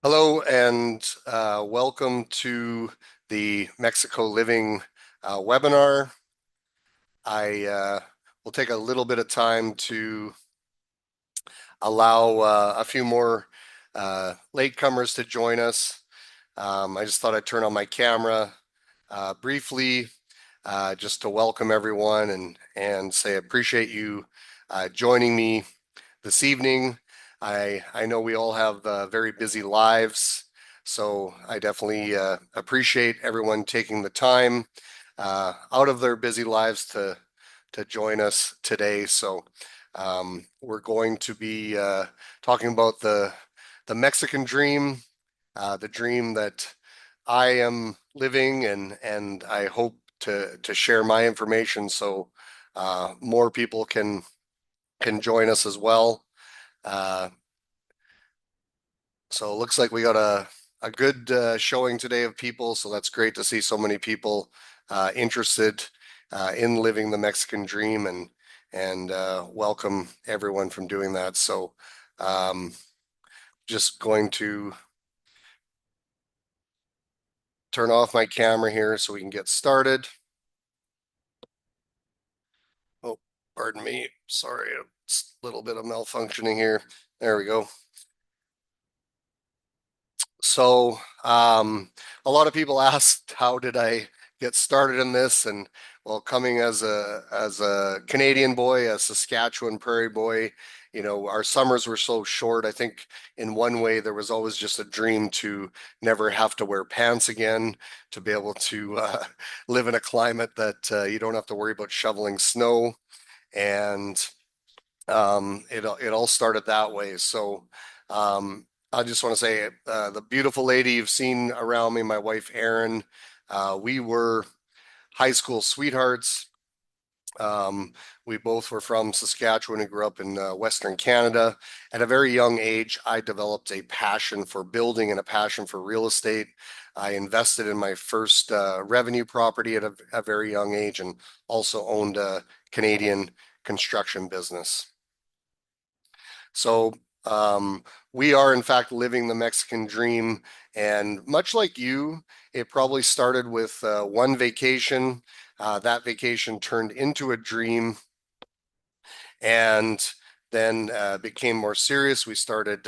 Hello and welcome to the Mexico Living webinar. I will take a little bit of time to allow a few more latecomers to join us. I just thought I'd turn on my camera briefly just to welcome everyone and say I appreciate you joining me this evening. I know we all have very busy lives, so I definitely appreciate everyone taking the time out of their busy lives to join us today. So we're going to be talking about the Mexican dream, the dream that I am living, and I hope to share my information so more people can join us as well. Uh, so it looks like we got a good showing today of people. So that's great to see so many people interested in living the Mexican dream and welcome everyone from doing that. So um, just going to turn off my camera here so we can get started. Oh, pardon me. Sorry, it's a little bit of malfunctioning here. There we go. So, a lot of people asked, how did I get started in this? And well, coming as a Canadian boy, a Saskatchewan prairie boy, our summers were so short. I think in one way there was always just a dream to never have to wear pants again, to be able to live in a climate that you don't have to worry about shoveling snow. And it all started that way. So I just want to say the beautiful lady you've seen around me, my wife Erin, we were high school sweethearts. Um, we both were from Saskatchewan and grew up in Western Canada. At a very young age, I developed a passion for building and a passion for real estate. I invested in my first revenue property at a very young age and also owned a Canadian construction business. So we are, in fact, living the Mexican dream. And much like you, it probably started with one vacation. That vacation turned into a dream and then became more serious. We started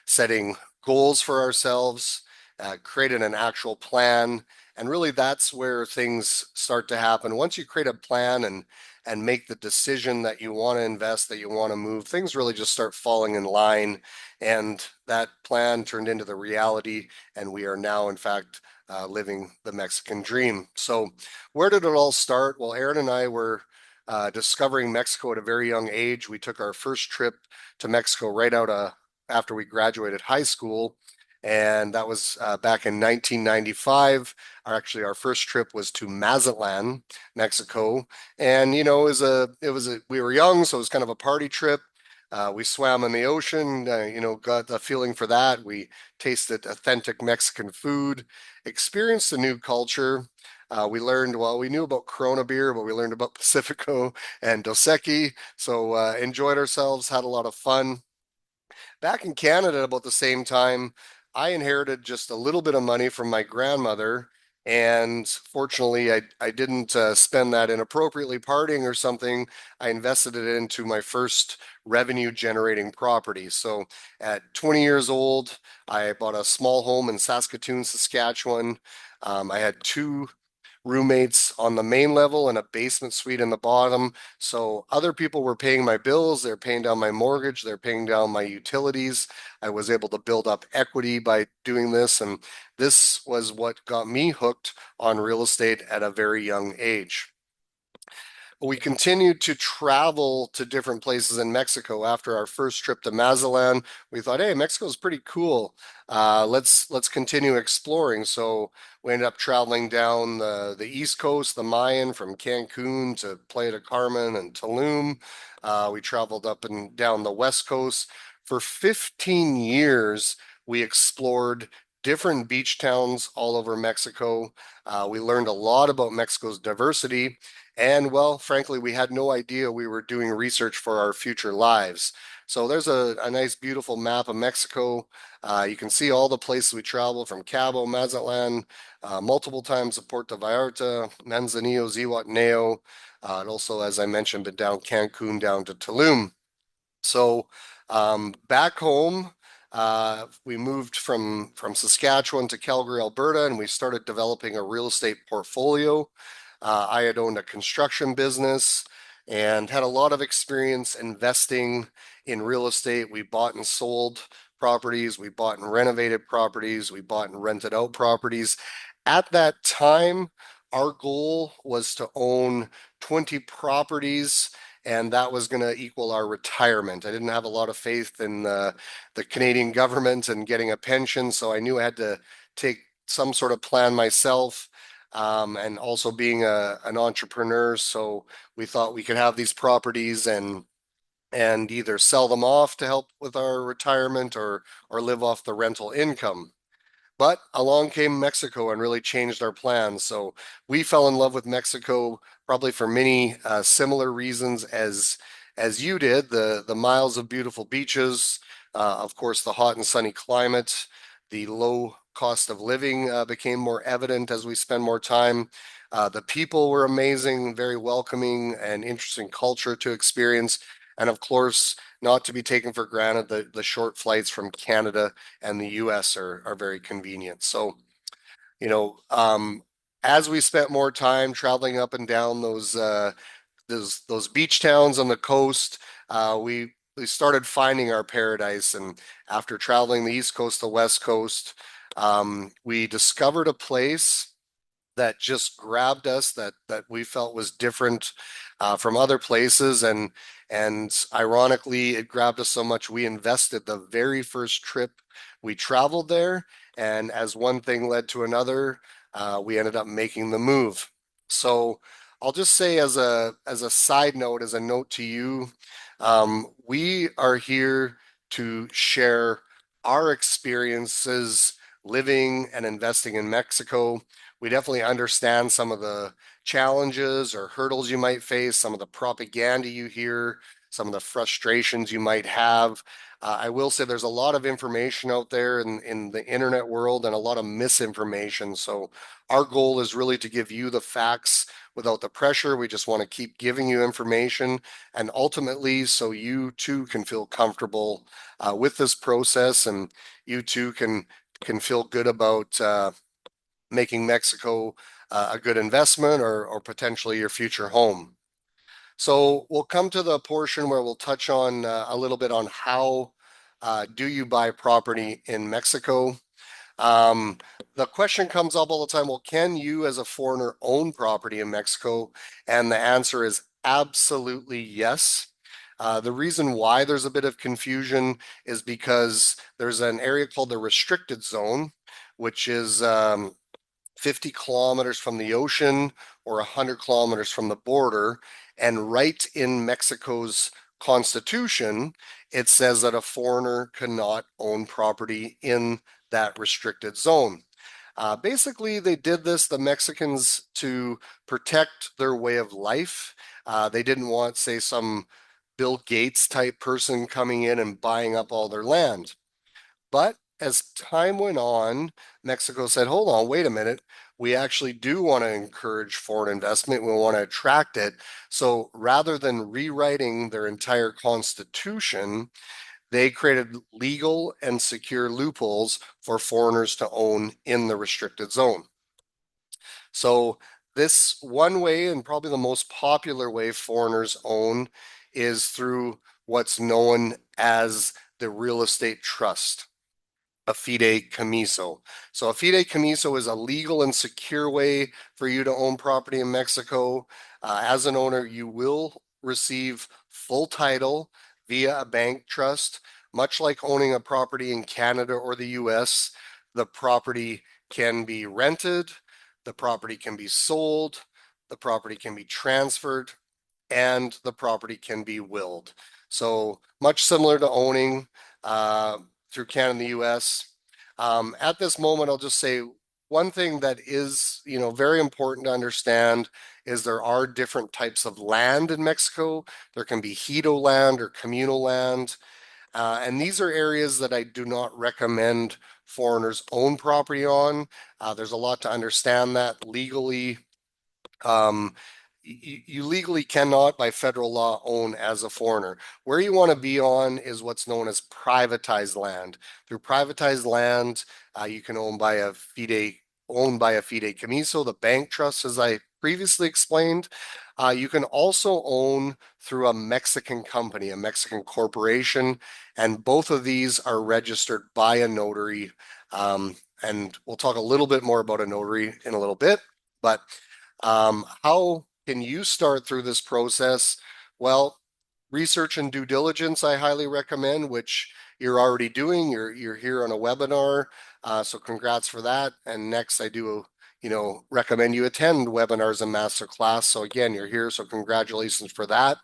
setting goals for ourselves, created an actual plan, and really that's where things start to happen. Once you create a plan and make the decision that you want to invest, that you want to move, things really just start falling in line. And that plan turned into the reality, and we are now, in fact, living the Mexican dream. So, where did it all start? Well, Erin and I were discovering Mexico at a very young age. We took our first trip to Mexico right out after we graduated high school. And that was back in 1995. Our first trip was to Mazatlán, Mexico. And, we were young, so it was kind of a party trip. We swam in the ocean, got the feeling for that. We tasted authentic Mexican food, experienced a new culture. We learned, well, we knew about Corona beer, but we learned about Pacifico and Dos Equis. So enjoyed ourselves, had a lot of fun. Back in Canada, about the same time, I inherited just a little bit of money from my grandmother. And fortunately, I didn't spend that inappropriately partying or something. I invested it into my first revenue generating property. So at 20 years old, I bought a small home in Saskatoon, Saskatchewan. I had two roommates on the main level and a basement suite in the bottom. So other people were paying my bills, they're paying down my mortgage, they're paying down my utilities. I was able to build up equity by doing this, and this was what got me hooked on real estate at a very young age. We continued to travel to different places in Mexico. After our first trip to Mazatlan, we thought, hey, Mexico's pretty cool. Let's continue exploring. So we ended up traveling down the East Coast, the Mayan, from Cancun to Playa del Carmen and Tulum. We traveled up and down the West Coast. For 15 years, we explored different beach towns all over Mexico. We learned a lot about Mexico's diversity. And well, frankly, we had no idea we were doing research for our future lives. So there's a nice, beautiful map of Mexico. You can see all the places we travel from Cabo, Mazatlan, multiple times to Puerto Vallarta, Manzanillo, Zihuatanejo, and also, as I mentioned, been down Cancun, down to Tulum. So back home, we moved from Saskatchewan to Calgary, Alberta, and we started developing a real estate portfolio. I had owned a construction business and had a lot of experience investing in real estate. We bought and sold properties, we bought and renovated properties, we bought and rented out properties. At that time, our goal was to own 20 properties, and that was going to equal our retirement. I didn't have a lot of faith in the Canadian government and getting a pension, so I knew I had to take some sort of plan myself. And also being an entrepreneur, so we thought we could have these properties and either sell them off to help with our retirement or live off the rental income. But along came Mexico and really changed our plans. So we fell in love with Mexico probably for many similar reasons as you did. The miles of beautiful beaches, of course, the hot and sunny climate, the low cost of living became more evident as we spend more time. The people were amazing, very welcoming and interesting culture to experience. And of course, not to be taken for granted, the short flights from Canada and the US are very convenient. So, you know, as we spent more time traveling up and down those beach towns on the coast, we started finding our paradise. And after traveling the East Coast, the West Coast, we discovered a place that just grabbed us that we felt was different from other places, and ironically it grabbed us so much we invested the very first trip we traveled there, and as one thing led to another, we ended up making the move. So I'll just say as a side note, as a note to you, we are here to share our experiences living and investing in Mexico. We definitely understand some of the challenges or hurdles you might face, some of the propaganda you hear, some of the frustrations you might have. I will say there's a lot of information out there in the internet world and a lot of misinformation. So our goal is really to give you the facts without the pressure. We just want to keep giving you information, and ultimately so you too can feel comfortable with this process, and you too can feel good about making Mexico a good investment or potentially your future home. So we'll come to the portion where we'll touch on a little bit on how do you buy property in Mexico. Um, the question comes up all the time, well, can you as a foreigner own property in Mexico? And the answer is absolutely yes. The reason why there's a bit of confusion is because there's an area called the restricted zone, which is 50 kilometers from the ocean or 100 kilometers from the border. And right in Mexico's constitution, it says that a foreigner cannot own property in that restricted zone. Basically, they did this, the Mexicans, to protect their way of life. They didn't want, say, some Bill Gates type person coming in and buying up all their land. But as time went on, Mexico said, hold on, wait a minute. We actually do want to encourage foreign investment. We want to attract it. So rather than rewriting their entire constitution, they created legal and secure loopholes for foreigners to own in the restricted zone. So this one way, and probably the most popular way foreigners own, is through what's known as the real estate trust, a fideicomiso. So a fideicomiso is a legal and secure way for you to own property in Mexico. As an owner, you will receive full title via a bank trust. Much like owning a property in Canada or the US, the property can be rented, the property can be sold, the property can be transferred, and the property can be willed. So much similar to owning through Canada and the US. At this moment, I'll just say one thing that is, very important to understand is there are different types of land in Mexico. There can be Hedo land or communal land. And these are areas that I do not recommend foreigners own property on. There's a lot to understand that legally. Um, you legally cannot, by federal law, own as a foreigner. Where you want to be on is what's known as privatized land. Through privatized land, you can own by a fideicomiso, the bank trust, as I previously explained. You can also own through a Mexican company, a Mexican corporation, and both of these are registered by a notary. And we'll talk a little bit more about a notary in a little bit, but how can you start through this process? Well, research and due diligence, I highly recommend, which you're already doing. You're here on a webinar, so congrats for that. And next, I do, recommend you attend webinars and masterclass. So again, you're here, so congratulations for that.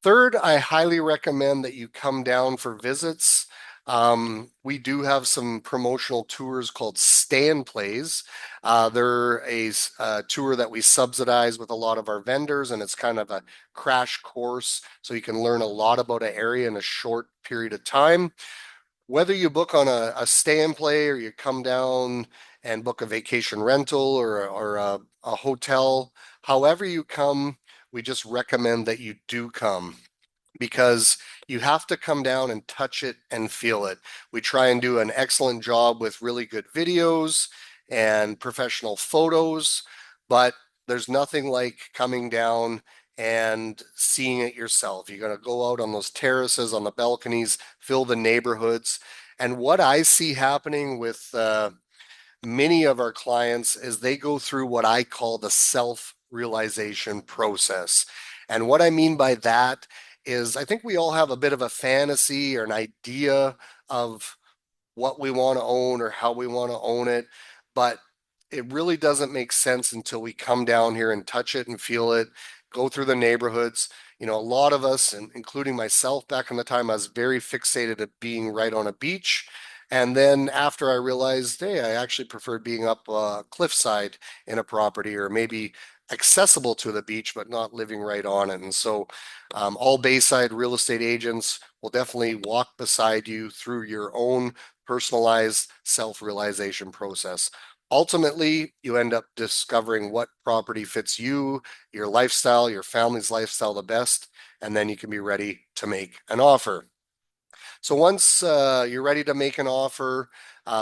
Third, I highly recommend that you come down for visits. We do have some promotional tours called Stay and Plays. They're a tour that we subsidize with a lot of our vendors, and it's kind of a crash course, so you can learn a lot about an area in a short period of time. Whether you book on a stay and play or you come down and book a vacation rental or a hotel, however you come, we just recommend that you do come because you have to come down and touch it and feel it. We try and do an excellent job with really good videos and professional photos, but there's nothing like coming down and seeing it yourself. You're going to go out on those terraces, on the balconies, feel the neighborhoods. And what I see happening with many of our clients is they go through what I call the self-realization process. And what I mean by that is I think we all have a bit of a fantasy or an idea of what we want to own or how we want to own it, but it really doesn't make sense until we come down here and touch it and feel it, go through the neighborhoods. A lot of us, and including myself back in the time, I was very fixated at being right on a beach. And then after I realized, hey, I actually preferred being up cliffside in a property or maybe accessible to the beach, but not living right on it. And so all Bayside real estate agents will definitely walk beside you through your own personalized self-realization process. Ultimately, you end up discovering what property fits you, your lifestyle, your family's lifestyle the best, and then you can be ready to make an offer. So once you're ready to make an offer,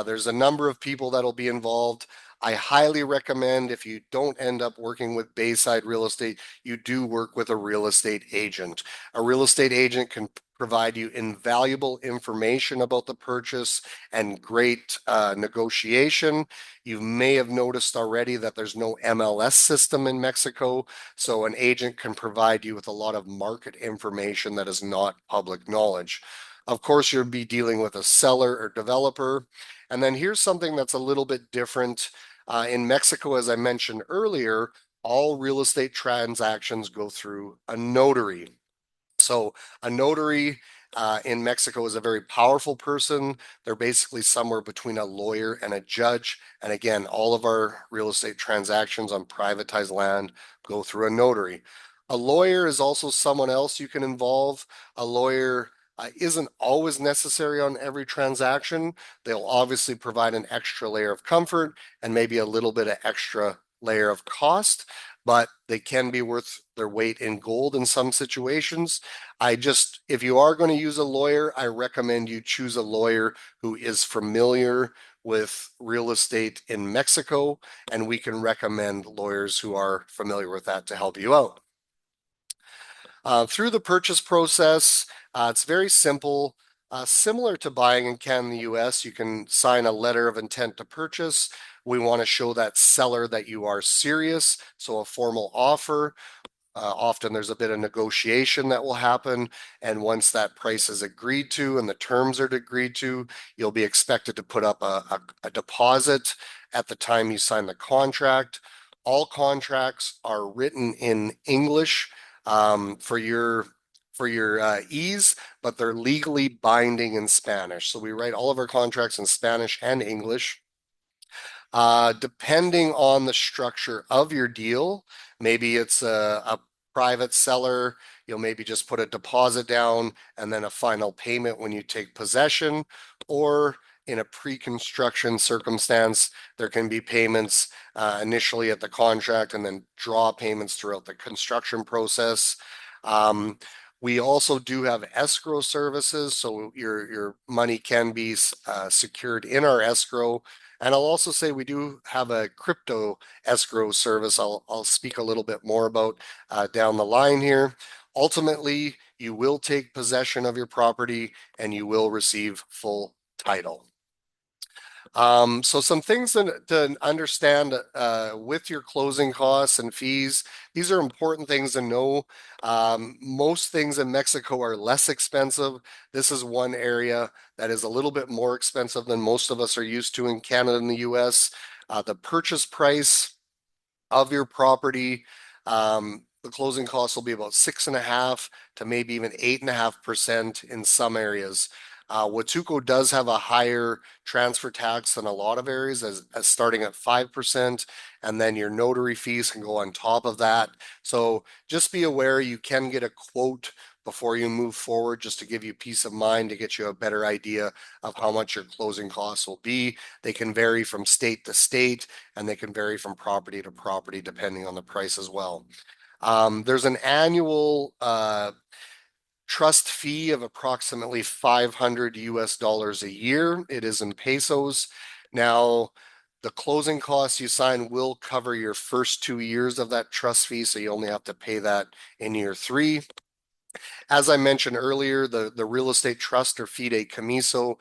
there's a number of people that'll be involved. I highly recommend if you don't end up working with Bayside Real Estate, you do work with a real estate agent. A real estate agent can provide you invaluable information about the purchase and great negotiation. You may have noticed already that there's no MLS system in Mexico, so an agent can provide you with a lot of market information that is not public knowledge. Of course, you'll be dealing with a seller or developer. And then here's something that's a little bit different. In Mexico, as I mentioned earlier, all real estate transactions go through a notary. So a notary in Mexico is a very powerful person. They're basically somewhere between a lawyer and a judge. And again, all of our real estate transactions on privatized land go through a notary. A lawyer is also someone else you can involve. A lawyer isn't always necessary on every transaction. They'll obviously provide an extra layer of comfort and maybe a little bit of extra layer of cost, but they can be worth their weight in gold in some situations. If you are going to use a lawyer, I recommend you choose a lawyer who is familiar with real estate in Mexico, and we can recommend lawyers who are familiar with that to help you out. Through the purchase process, it's very simple. Similar to buying in Canada and the US, you can sign a letter of intent to purchase. We want to show that seller that you are serious, so a formal offer. Often there's a bit of negotiation that will happen, and once that price is agreed to and the terms are agreed to, you'll be expected to put up a deposit at the time you sign the contract. All contracts are written in English for your ease, but they're legally binding in Spanish. So we write all of our contracts in Spanish and English. Depending on the structure of your deal, maybe it's a private seller, you'll maybe just put a deposit down and then a final payment when you take possession, or in a pre-construction circumstance, there can be payments initially at the contract and then draw payments throughout the construction process. Um, we also do have escrow services, so your money can be secured in our escrow. And I'll also say we do have a crypto escrow service I'll speak a little bit more about down the line here. Ultimately, you will take possession of your property and you will receive full title. So some things to understand with your closing costs and fees. These are important things to know. Most things in Mexico are less expensive. This is one area that is a little bit more expensive than most of us are used to in Canada and the US. The purchase price of your property, the closing costs will be about 6.5 to maybe even 8.5% in some areas. Huatulco does have a higher transfer tax than a lot of areas, as starting at 5%, and then your notary fees can go on top of that. So just be aware you can get a quote before you move forward, just to give you peace of mind, to get you a better idea of how much your closing costs will be. They can vary from state to state, and they can vary from property to property depending on the price as well. There's an annual trust fee of approximately 500 US dollars a year. It is in pesos. Now, the closing costs you sign will cover your first 2 years of that trust fee, so you only have to pay that in year 3. As I mentioned earlier, the real estate trust, or fideicomiso,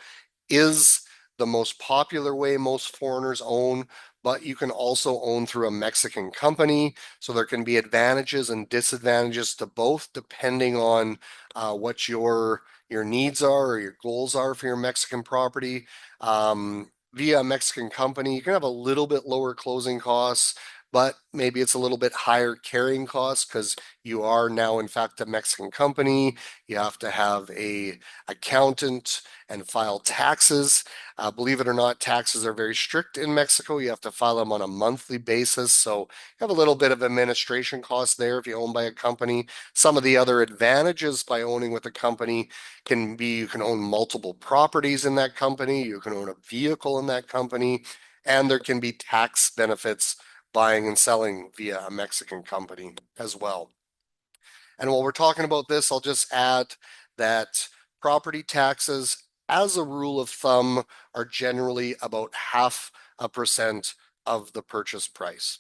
is the most popular way most foreigners own, but you can also own through a Mexican company. So there can be advantages and disadvantages to both, depending on what your needs are or your goals are for your Mexican property. Via a Mexican company, you can have a little bit lower closing costs, but maybe it's a little bit higher carrying costs because you are now, in fact, a Mexican company. You have to have a accountant and file taxes. Believe it or not, taxes are very strict in Mexico. You have to file them on a monthly basis. So you have a little bit of administration costs there if you own by a company. Some of the other advantages by owning with a company can be you can own multiple properties in that company, you can own a vehicle in that company, and there can be tax benefits buying and selling via a Mexican company as well. And while we're talking about this, I'll just add that property taxes, as a rule of thumb, are generally about 0.5% of the purchase price.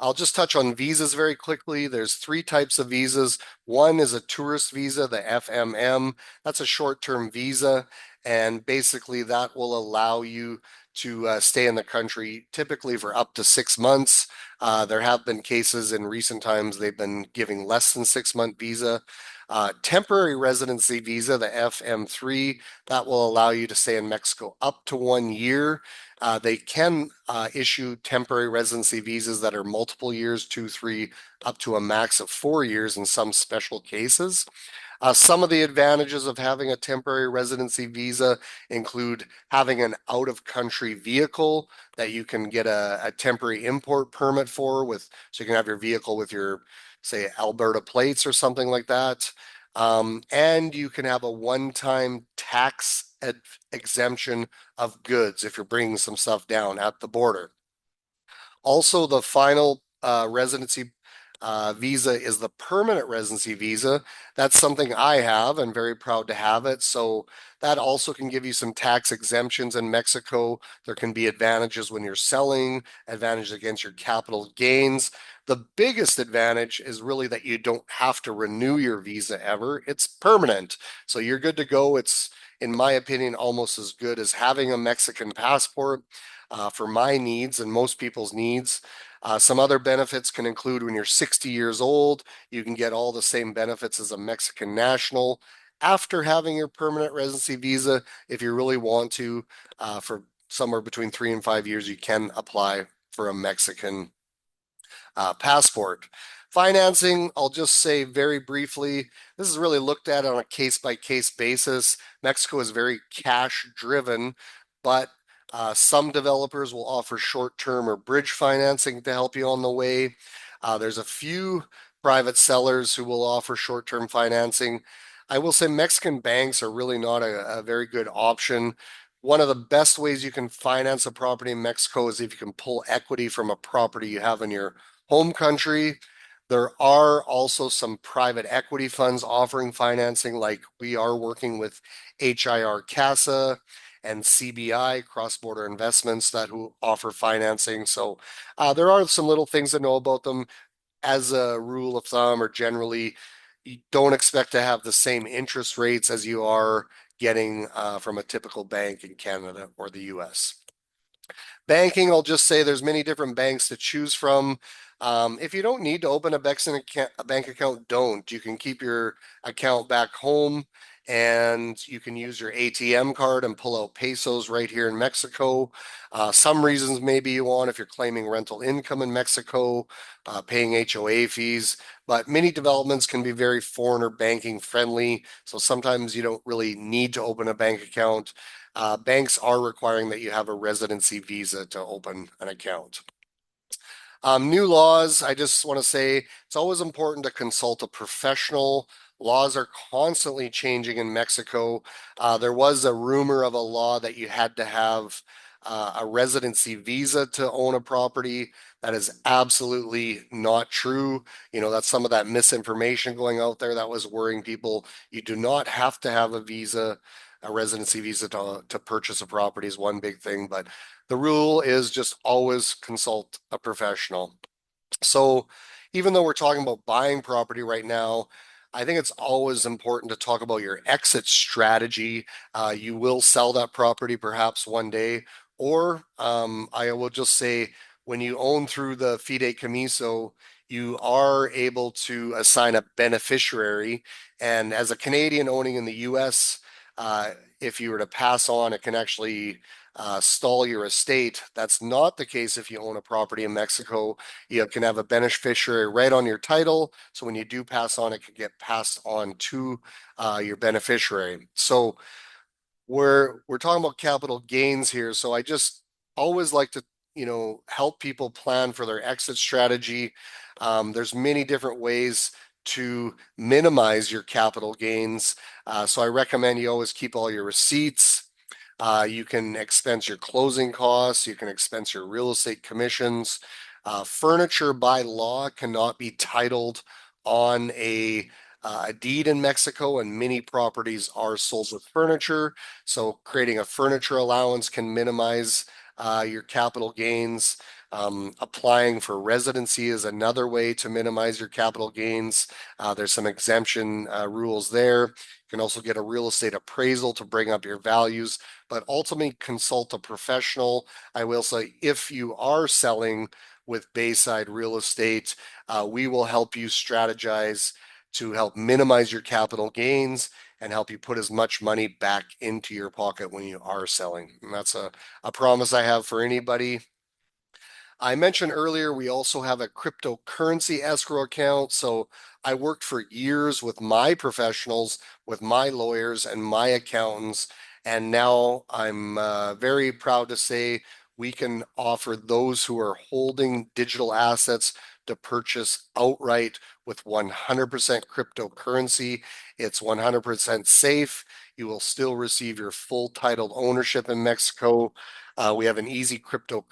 I'll just touch on visas very quickly. There's 3 types of visas. One is a tourist visa, the FMM. That's a short-term visa, and basically that will allow you to stay in the country typically for up to 6 months. There have been cases in recent times they've been giving less than 6-month visa. Temporary residency visa, the FM3, that will allow you to stay in Mexico up to 1 year. They can issue temporary residency visas that are multiple years, 2, 3, up to a max of 4 years in some special cases. Some of the advantages of having a temporary residency visa include having an out-of-country vehicle that you can get a temporary import permit for, so you can have your vehicle with your, say, Alberta plates or something like that. And you can have a one-time tax exemption of goods if you're bringing some stuff down at the border. Also, the final residency visa is the permanent residency visa. That's something I have and very proud to have it. So that also can give you some tax exemptions in Mexico. There can be advantages when you're selling, advantages against your capital gains. The biggest advantage is really that you don't have to renew your visa ever. It's permanent. So you're good to go. It's, in my opinion, almost as good as having a Mexican passport for my needs and most people's needs. Some other benefits can include when you're 60 years old, you can get all the same benefits as a Mexican national. After having your permanent residency visa, if you really want to, for somewhere between 3 and 5 years, you can apply for a Mexican passport. Financing, I'll just say very briefly, this is really looked at on a case-by-case basis. Mexico is very cash-driven, but some developers will offer short-term or bridge financing to help you on the way. There's a few private sellers who will offer short-term financing. I will say Mexican banks are really not a very good option. One of the best ways you can finance a property in Mexico is if you can pull equity from a property you have in your home country. There are also some private equity funds offering financing, like we are working with HIR CASA and CBI, Cross Border Investments, that who offer financing. So there are some little things to know about them. As a rule of thumb, or generally, you don't expect to have the same interest rates as you are getting from a typical bank in Canada or the US. Banking, I'll just say there's many different banks to choose from. If you don't need to open a bank account, don't. You can keep your account back home and you can use your ATM card and pull out pesos right here in Mexico. Some reasons maybe you want if you're claiming rental income in Mexico, paying HOA fees, but many developments can be very foreigner banking friendly. So sometimes you don't really need to open a bank account. Banks are requiring that you have a residency visa to open an account. New laws, I just want to say it's always important to consult a professional. Laws are constantly changing in Mexico. There was a rumor of a law that you had to have a residency visa to own a property. That is absolutely not true. That's some of that misinformation going out there that was worrying people. You do not have to have a visa, a residency visa to purchase a property is one big thing, but the rule is just always consult a professional. So even though we're talking about buying property right now, I think it's always important to talk about your exit strategy. You will sell that property perhaps one day, or I will just say when you own through the fideicomiso, you are able to assign a beneficiary. And as a Canadian owning in the US, if you were to pass on, it can actually stall your estate. That's not the case if you own a property in Mexico. You can have a beneficiary right on your title. So when you do pass on, it can get passed on to your beneficiary. So we're talking about capital gains here. So I just always like to, help people plan for their exit strategy. There's many different ways to minimize your capital gains. So I recommend you always keep all your receipts. You can expense your closing costs. You can expense your real estate commissions. Furniture by law cannot be titled on a deed in Mexico, and many properties are sold with furniture. So creating a furniture allowance can minimize your capital gains. Applying for residency is another way to minimize your capital gains. There's some exemption rules there. You can also get a real estate appraisal to bring up your values, but ultimately consult a professional. I will say if you are selling with Bayside Real Estate, we will help you strategize to help minimize your capital gains and help you put as much money back into your pocket when you are selling. And that's a promise I have for anybody. I mentioned earlier, we also have a cryptocurrency escrow account. So I worked for years with my professionals, with my lawyers and my accountants. And now I'm very proud to say we can offer those who are holding digital assets to purchase outright with 100% cryptocurrency. It's 100% safe. You will still receive your full titled ownership in Mexico. We have an easy crypto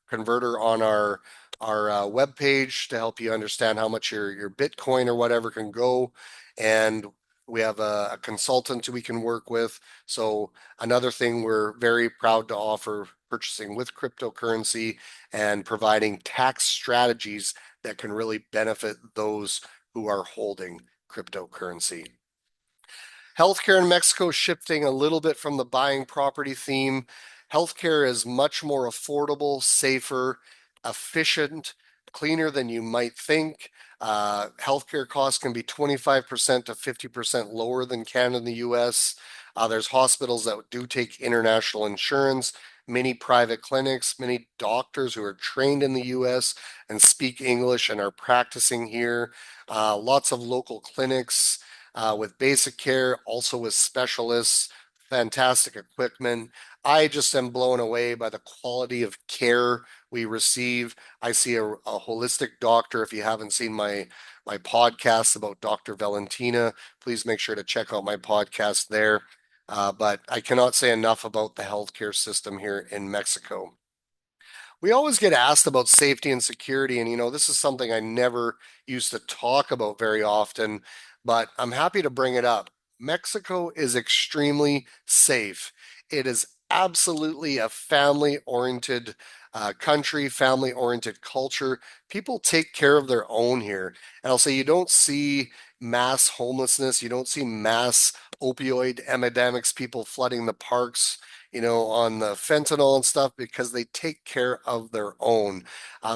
converter on our webpage to help you understand how much your Bitcoin or whatever can go. And we have a consultant we can work with. So another thing we're very proud to offer, purchasing with cryptocurrency and providing tax strategies that can really benefit those who are holding cryptocurrency. Healthcare in Mexico is shifting a little bit from the buying property theme. Healthcare is much more affordable, safer, efficient, cleaner than you might think. Healthcare costs can be 25% to 50% lower than Canada and the US. There's hospitals that do take international insurance, many private clinics, many doctors who are trained in the US and speak English and are practicing here. Lots of local clinics with basic care, also with specialists fantastic equipment. I just am blown away by the quality of care we receive. I see a holistic doctor. If you haven't seen my podcast about Dr. Valentina, please make sure to check out my podcast there. But I cannot say enough about the healthcare system here in Mexico. We always get asked about safety and security, and this is something I never used to talk about very often, but I'm happy to bring it up. Mexico is extremely safe. It is absolutely a family-oriented country, family-oriented culture. People take care of their own here. And I'll say you don't see mass homelessness, you don't see mass opioid epidemics, people flooding the parks on the fentanyl and stuff because they take care of their own.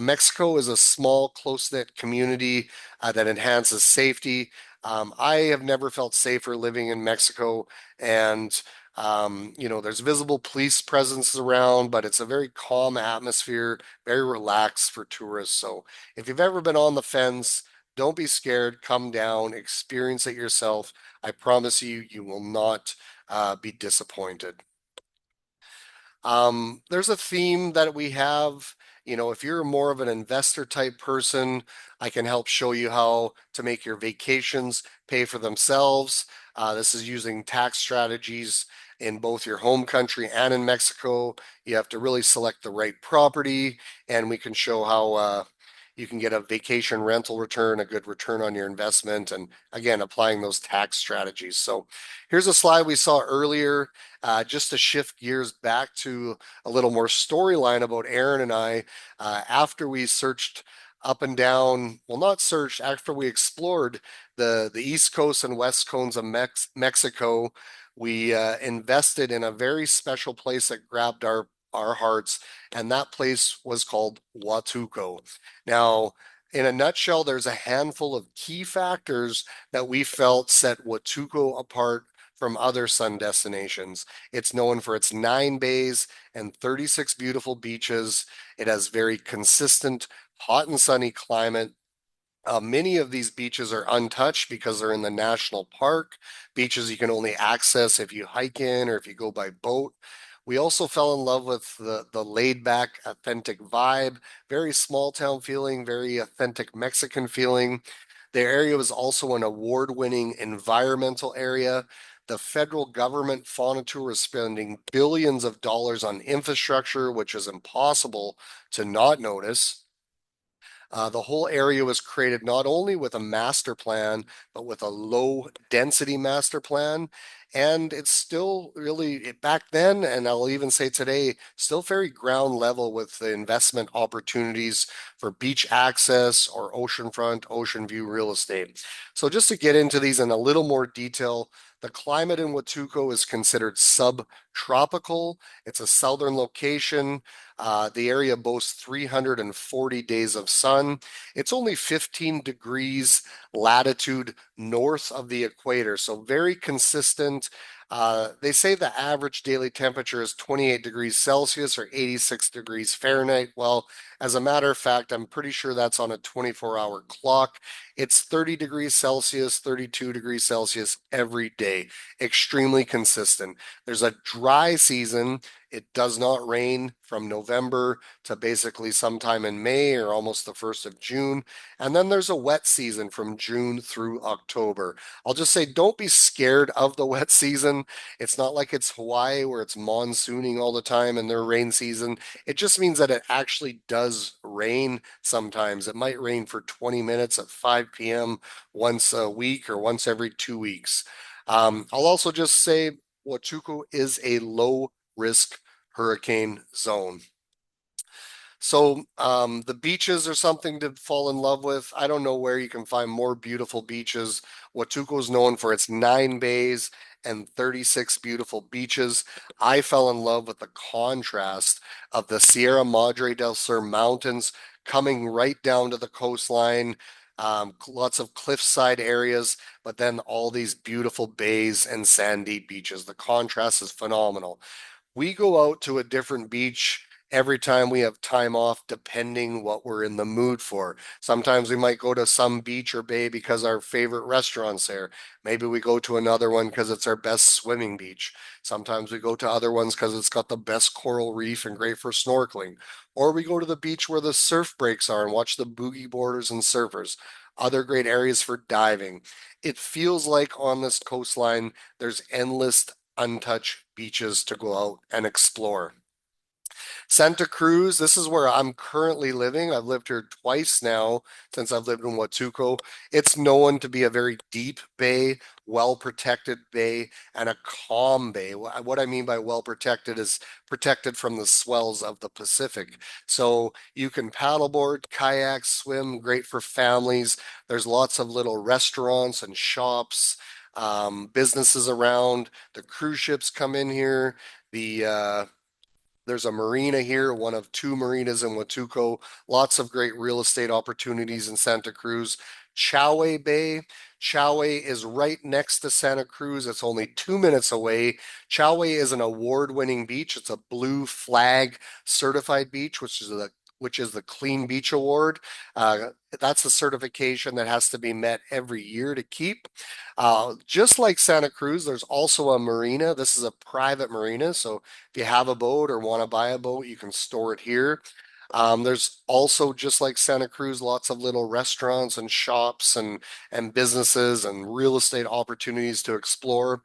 Mexico is a small, close-knit community that enhances safety. I have never felt safer living in Mexico, and there's visible police presence around, but it's a very calm atmosphere, very relaxed for tourists. So if you've ever been on the fence, don't be scared, come down, experience it yourself. I promise you, you will not be disappointed. There's a theme that we have. If you're more of an investor type person, I can help show you how to make your vacations pay for themselves. This is using tax strategies in both your home country and in Mexico. You have to really select the right property, and we can show how you can get a vacation rental return, a good return on your investment, and again, applying those tax strategies. So here's a slide we saw earlier. Just to shift gears back to a little more storyline about Erin and I, after we searched up and down, well, not searched, after we explored the East Coast and West Coast of Mexico, we invested in a very special place that grabbed our hearts, and that place was called Huatulco. Now, in a nutshell, there's a handful of key factors that we felt set Huatulco apart from other sun destinations. It's known for its 9 bays and 36 beautiful beaches. It has very consistent hot and sunny climate. Many of these beaches are untouched because they're in the national park, beaches you can only access if you hike in or if you go by boat. We also fell in love with the laid back, authentic vibe, very small town feeling, very authentic Mexican feeling. The area was also an award-winning environmental area. The federal government Tour is spending billions of dollars on infrastructure, which is impossible to not notice. The whole area was created not only with a master plan, but with a low density master plan. And it's still really, back then, and I'll even say today, still very ground level with the investment opportunities for beach access or oceanfront, ocean view real estate. So just to get into these in a little more detail, the climate in Huatulco is considered subtropical. It's a southern location. The area boasts 340 days of sun. It's only 15 degrees latitude north of the equator, so very consistent. They say the average daily temperature is 28 degrees Celsius or 86 degrees Fahrenheit. Well, as a matter of fact, I'm pretty sure that's on a 24-hour clock. It's 30 degrees Celsius, 32 degrees Celsius every day. Extremely consistent. There's a dry season. It does not rain from November to basically sometime in May or almost the 1st of June. And then there's a wet season from June through October. I'll just say don't be scared of the wet season. It's not like it's Hawaii where it's monsooning all the time and their rain season. It just means that it actually does rain sometimes. It might rain for 20 minutes at 5 p.m. once a week or once every 2 weeks. I'll also just say Huachuco is a low risk hurricane zone. So the beaches are something to fall in love with. I don't know where you can find more beautiful beaches. Huatulco is known for its 9 bays and 36 beautiful beaches. I fell in love with the contrast of the Sierra Madre del Sur mountains coming right down to the coastline. Lots of cliffside areas, but then all these beautiful bays and sandy beaches. The contrast is phenomenal. We go out to a different beach every time we have time off, depending what we're in the mood for. Sometimes we might go to some beach or bay because our favorite restaurant's there. Maybe we go to another one because it's our best swimming beach. Sometimes we go to other ones because it's got the best coral reef and great for snorkeling. Or we go to the beach where the surf breaks are and watch the boogie boarders and surfers. Other great areas for diving. It feels like on this coastline, there's endless untouched beaches to go out and explore. Santa Cruz, this is where I'm currently living. I've lived here twice now since I've lived in Huatulco. It's known to be a very deep bay, well protected bay, and a calm bay. What I mean by well protected is protected from the swells of the Pacific. So you can paddleboard, kayak, swim, great for families. There's lots of little restaurants and shops, businesses around. The cruise ships come in here. There's a marina here, one of two marinas in Huatulco. Lots of great real estate opportunities in Santa Cruz. Choway Bay. Choway is right next to Santa Cruz. It's only 2 minutes away. Choway is an award-winning beach. It's a blue flag certified beach, which is the Clean Beach Award. That's a certification that has to be met every year to keep. Just like Santa Cruz, there's also a marina. This is a private marina, so if you have a boat or want to buy a boat, you can store it here. There's also, just like Santa Cruz, lots of little restaurants and shops and businesses and real estate opportunities to explore.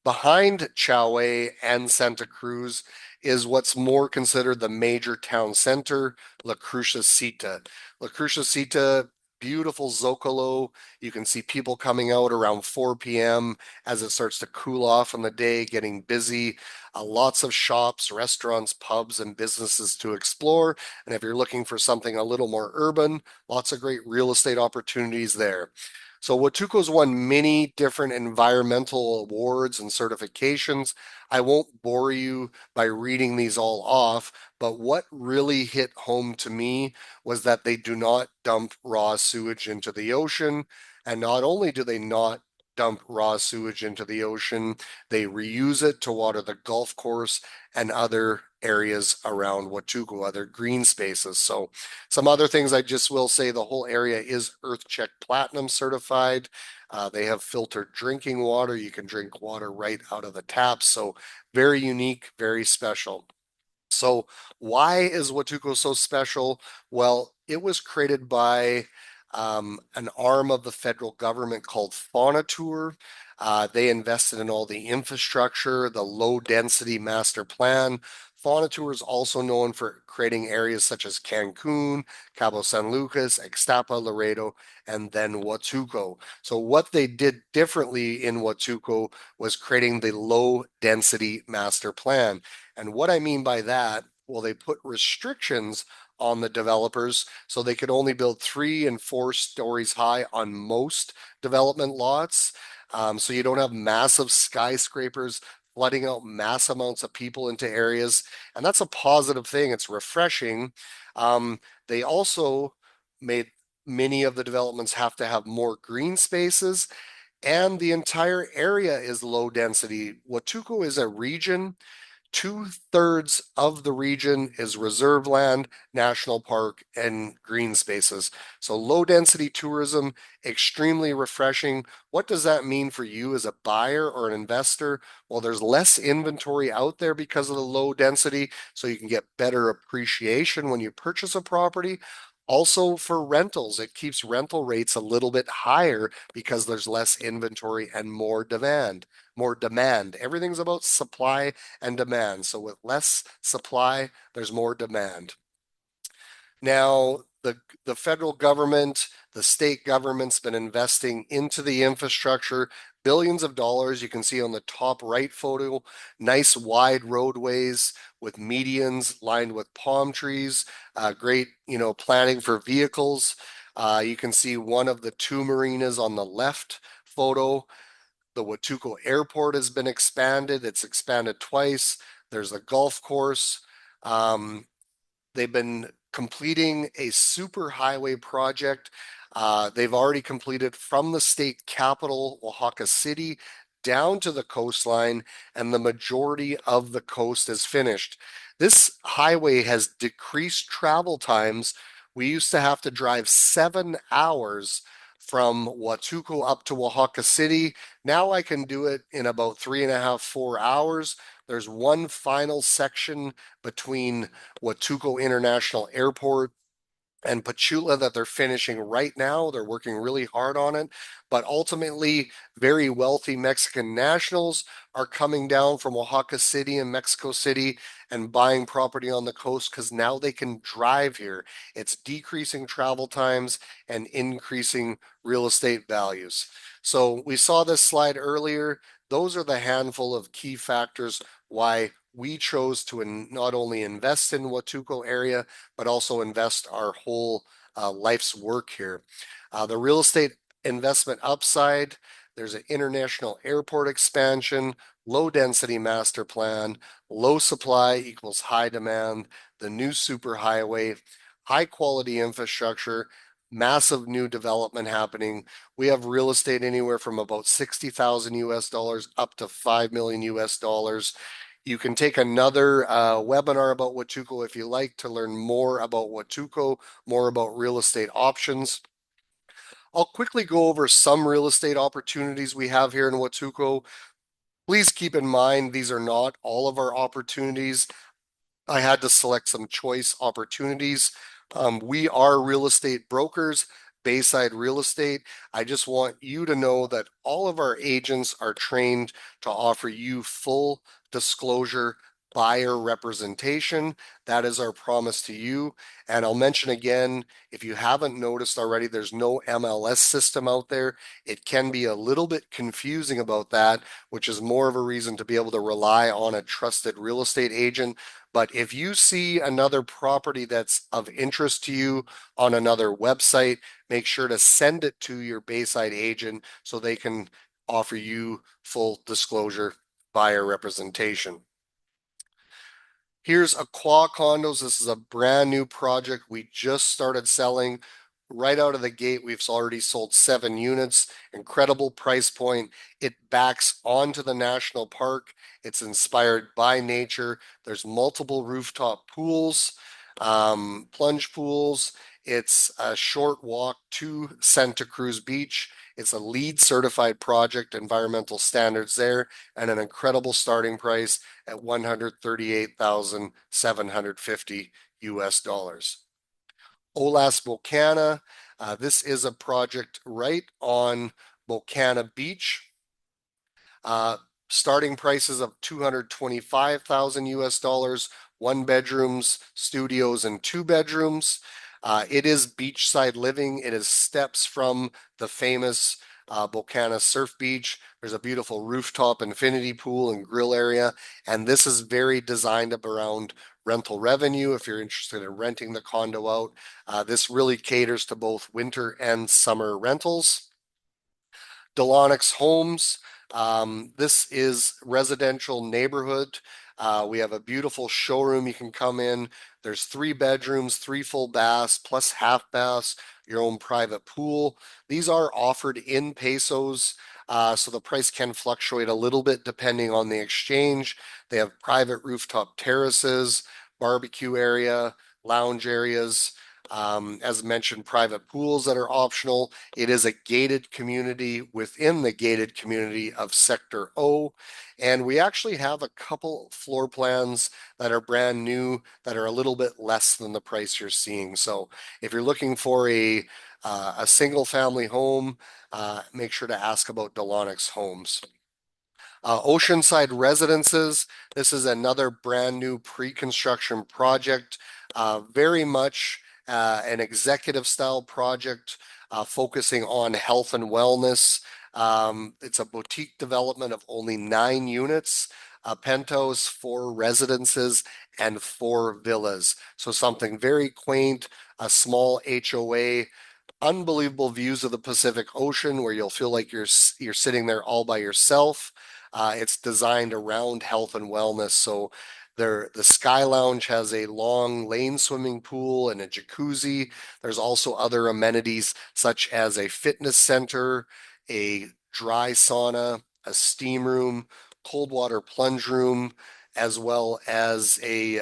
Behind Choway and Santa Cruz is what's more considered the major town center, La Crucecita. La Crucecita, beautiful Zocalo. You can see people coming out around 4 p.m. as it starts to cool off in the day, getting busy. Lots of shops, restaurants, pubs, and businesses to explore. And if you're looking for something a little more urban, lots of great real estate opportunities there. So Huatulco's won many different environmental awards and certifications. I won't bore you by reading these all off, but what really hit home to me was that they do not dump raw sewage into the ocean. And not only do they not dump raw sewage into the ocean, they reuse it to water the golf course and other areas around Huatulco, other green spaces. So some other things I just will say, the whole area is EarthCheck Platinum certified. They have filtered drinking water. You can drink water right out of the taps. So very unique, very special. So why is Huatulco so special? Well, it was created by an arm of the federal government called Tour. They invested in all the infrastructure, the low density master plan. Tour is also known for creating areas such as Cancun, Cabo San Lucas, Ixtapa, Laredo, and then Huatulco. So what they did differently in Huatulco was creating the low density master plan. And what I mean by that, well, they put restrictions on the developers so they could only build 3 and 4 stories high on most development lots. So you don't have massive skyscrapers flooding out mass amounts of people into areas. And that's a positive thing. It's refreshing. They also made many of the developments have to have more green spaces, and the entire area is low density. Huatulco is a region. Two-thirds of the region is reserve land, national park, and green spaces. So low density tourism, extremely refreshing. What does that mean for you as a buyer or an investor? Well, there's less inventory out there because of the low density, so you can get better appreciation when you purchase a property. Also for rentals, it keeps rental rates a little bit higher because there's less inventory and more demand. More demand. Everything's about supply and demand. So with less supply, there's more demand. Now, the federal government, the state government's been investing into the infrastructure, billions of dollars. You can see on the top right photo, nice wide roadways with medians lined with palm trees, great, planning for vehicles. You can see one of the two marinas on the left photo. The Huatulco Airport has been expanded. It's expanded twice. There's a golf course. They've been completing a super highway project. They've already completed from the state capital, Oaxaca City, down to the coastline, and the majority of the coast is finished. This highway has decreased travel times. We used to have to drive 7 hours from Huatulco up to Oaxaca City. Now I can do it in about 3.5, 4 hours. There's one final section between Huatulco International Airport and Pachula that they're finishing right now. They're working really hard on it. But ultimately, very wealthy Mexican nationals are coming down from Oaxaca City and Mexico City and buying property on the coast because now they can drive here. It's decreasing travel times and increasing real estate values. So we saw this slide earlier. Those are the handful of key factors why we chose to not only invest in Huatulco area, but also invest our whole life's work here. The real estate investment upside, there's an international airport expansion, low density master plan, low supply equals high demand, the new superhighway, high quality infrastructure, massive new development happening. We have real estate anywhere from about 60,000 US dollars up to 5 million US dollars. You can take another webinar about Huatulco if you like to learn more about Huatulco, more about real estate options. I'll quickly go over some real estate opportunities we have here in Huatulco. Please keep in mind these are not all of our opportunities. I had to select some choice opportunities. We are real estate brokers, Bayside Real Estate. I just want you to know that all of our agents are trained to offer you full disclosure buyer representation. That is our promise to you. And I'll mention again, if you haven't noticed already, there's no MLS system out there. It can be a little bit confusing about that, which is more of a reason to be able to rely on a trusted real estate agent. But if you see another property that's of interest to you on another website, make sure to send it to your Bayside agent so they can offer you full disclosure buyer representation. Here's Aqua Condos. This is a brand new project we just started selling. Right out of the gate, we've already sold 7 units. Incredible price point. It backs onto the national park. It's inspired by nature. There's multiple rooftop pools, plunge pools. It's a short walk to Santa Cruz Beach. It's a LEED certified project, environmental standards there, and an incredible starting price at 138,750 US dollars. Olas Bocana. This is a project right on Bocana Beach. Starting prices of 225,000 US dollars, 1 bedrooms, studios, and 2 bedrooms. It is beachside living. It is steps from the famous Bocana Surf Beach. There's a beautiful rooftop infinity pool and grill area, and this is very designed up around rental revenue. If you're interested in renting the condo out, this really caters to both winter and summer rentals. Delonix Homes. This is residential neighborhood. We have a beautiful showroom you can come in. There's 3 bedrooms, 3 full baths, plus half baths, your own private pool. These are offered in pesos, so the price can fluctuate a little bit depending on the exchange. They have private rooftop terraces, barbecue area, lounge areas. As mentioned, private pools that are optional. It is a gated community within the gated community of Sector O. And we actually have a couple floor plans that are brand new that are a little bit less than the price you're seeing. So if you're looking for a single family home, make sure to ask about Delonix Homes. Oceanside Residences. This is another brand new pre-construction project, very much an executive style project focusing on health and wellness. It's a boutique development of only 9 units, a penthouse, 4 residences, and 4 villas. So something very quaint, a small HOA, unbelievable views of the Pacific Ocean where you'll feel like you're sitting there all by yourself. It's designed around health and wellness. So the Sky Lounge has a long lane swimming pool and a jacuzzi. There's also other amenities such as a fitness center, a dry sauna, a steam room, cold water plunge room, as well as a